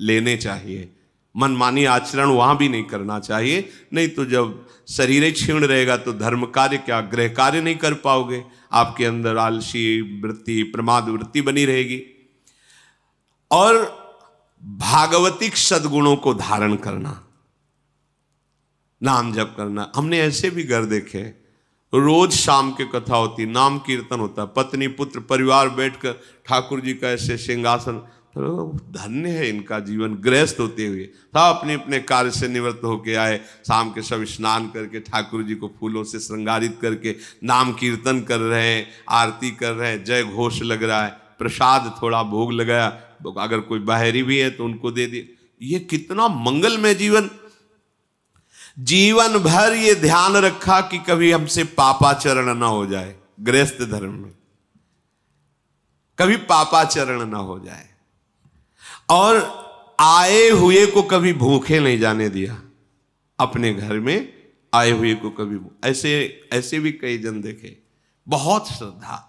लेने चाहिए। मनमानी आचरण वहां भी नहीं करना चाहिए। नहीं तो जब शरीर ही क्षीण रहेगा तो धर्म कार्य क्या, गृह कार्य नहीं कर पाओगे। आपके अंदर आलसी वृत्ति, प्रमाद वृत्ति बनी रहेगी। और भागवतिक सद्गुणों को धारण करना, नाम जप करना। हमने ऐसे भी घर देखे, रोज शाम की कथा होती, नाम कीर्तन होता, पत्नी पुत्र परिवार बैठकर ठाकुर जी का ऐसे सिंहासन। तो धन्य है इनका जीवन, गृहस्थ होते हुए था, अपने अपने कार्य से निवृत्त होके आए, शाम के सब स्नान करके ठाकुर जी को फूलों से श्रृंगारित करके नाम कीर्तन कर रहे हैं, आरती कर रहे हैं, जय घोष लग रहा है, प्रसाद थोड़ा भोग लगाया, अगर कोई बाहरी भी है तो उनको दे दिए। ये कितना मंगलमय जीवन। जीवन भर ये ध्यान रखा कि कभी हमसे पापाचरण ना हो जाए। गृहस्थ धर्म में कभी पापाचरण ना हो जाए, और आए हुए को कभी भूखे नहीं जाने दिया। अपने घर में आए हुए को कभी, ऐसे भी कई जन देखे, बहुत श्रद्धा।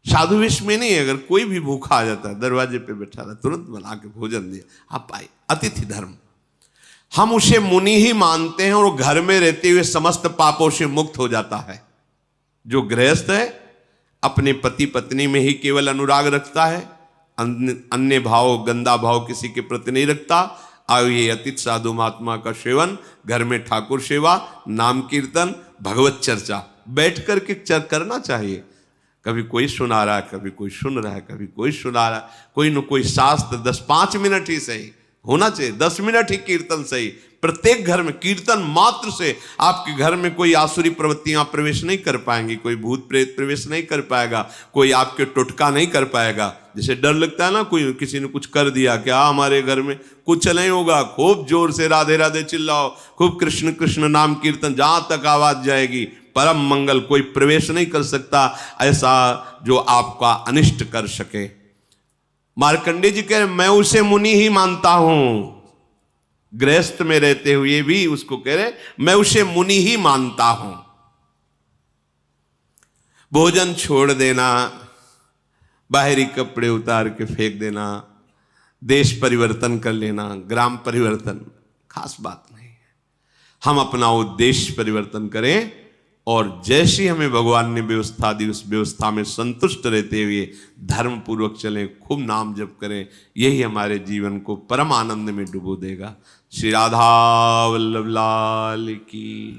साधु वेश में नहीं, अगर कोई भी भूखा आ जाता है दरवाजे पे बैठा रहा, तुरंत बना के भोजन दिया, आप आए। अतिथि धर्म, हम उसे मुनि ही मानते हैं, और घर में रहते हुए समस्त पापों से मुक्त हो जाता है। जो गृहस्थ है अपने पति पत्नी में ही केवल अनुराग रखता है, अन्य भाव, गंदा भाव किसी के प्रति नहीं रखता। आओ ये अतिथि साधु महात्मा का सेवन, घर में ठाकुर सेवा, नाम कीर्तन, भगवत चर्चा बैठ करके करना चाहिए। कभी कोई सुना रहा है, कभी कोई सुन रहा है, कभी कोई सुना रहा है, कोई न कोई शास्त्र 10-5 मिनट ही सही होना चाहिए, 10 मिनट ही कीर्तन सही। प्रत्येक घर में कीर्तन मात्र से आपके घर में कोई आसुरी प्रवृत्तियां प्रवेश नहीं कर पाएंगी, कोई भूत प्रेत प्रवेश नहीं कर पाएगा, कोई आपके टोटका नहीं कर पाएगा। जैसे डर लगता है ना, कोई किसी ने कुछ कर दिया, क्या हमारे घर में कुछ नहीं होगा, खूब जोर से राधे राधे चिल्लाओ, खूब कृष्ण कृष्ण नाम कीर्तन, जहां तक आवाज जाएगी परम मंगल, कोई प्रवेश नहीं कर सकता ऐसा जो आपका अनिष्ट कर सके। मार्कंडेय जी कह रहे मैं उसे मुनि ही मानता हूं। गृहस्थ में रहते हुए भी उसको कह रहे मैं उसे मुनि ही मानता हूं। भोजन छोड़ देना, बाहरी कपड़े उतार के फेंक देना, देश परिवर्तन कर लेना, ग्राम परिवर्तन खास बात नहीं है। हम अपना उद्देश्य परिवर्तन करें और जैसी हमें भगवान ने व्यवस्था दी उस व्यवस्था में संतुष्ट रहते हुए धर्म पूर्वक चलें, खूब नाम जप करें। यही हमारे जीवन को परम आनंद में डुबो देगा। श्री राधा वल्लभ लाल की।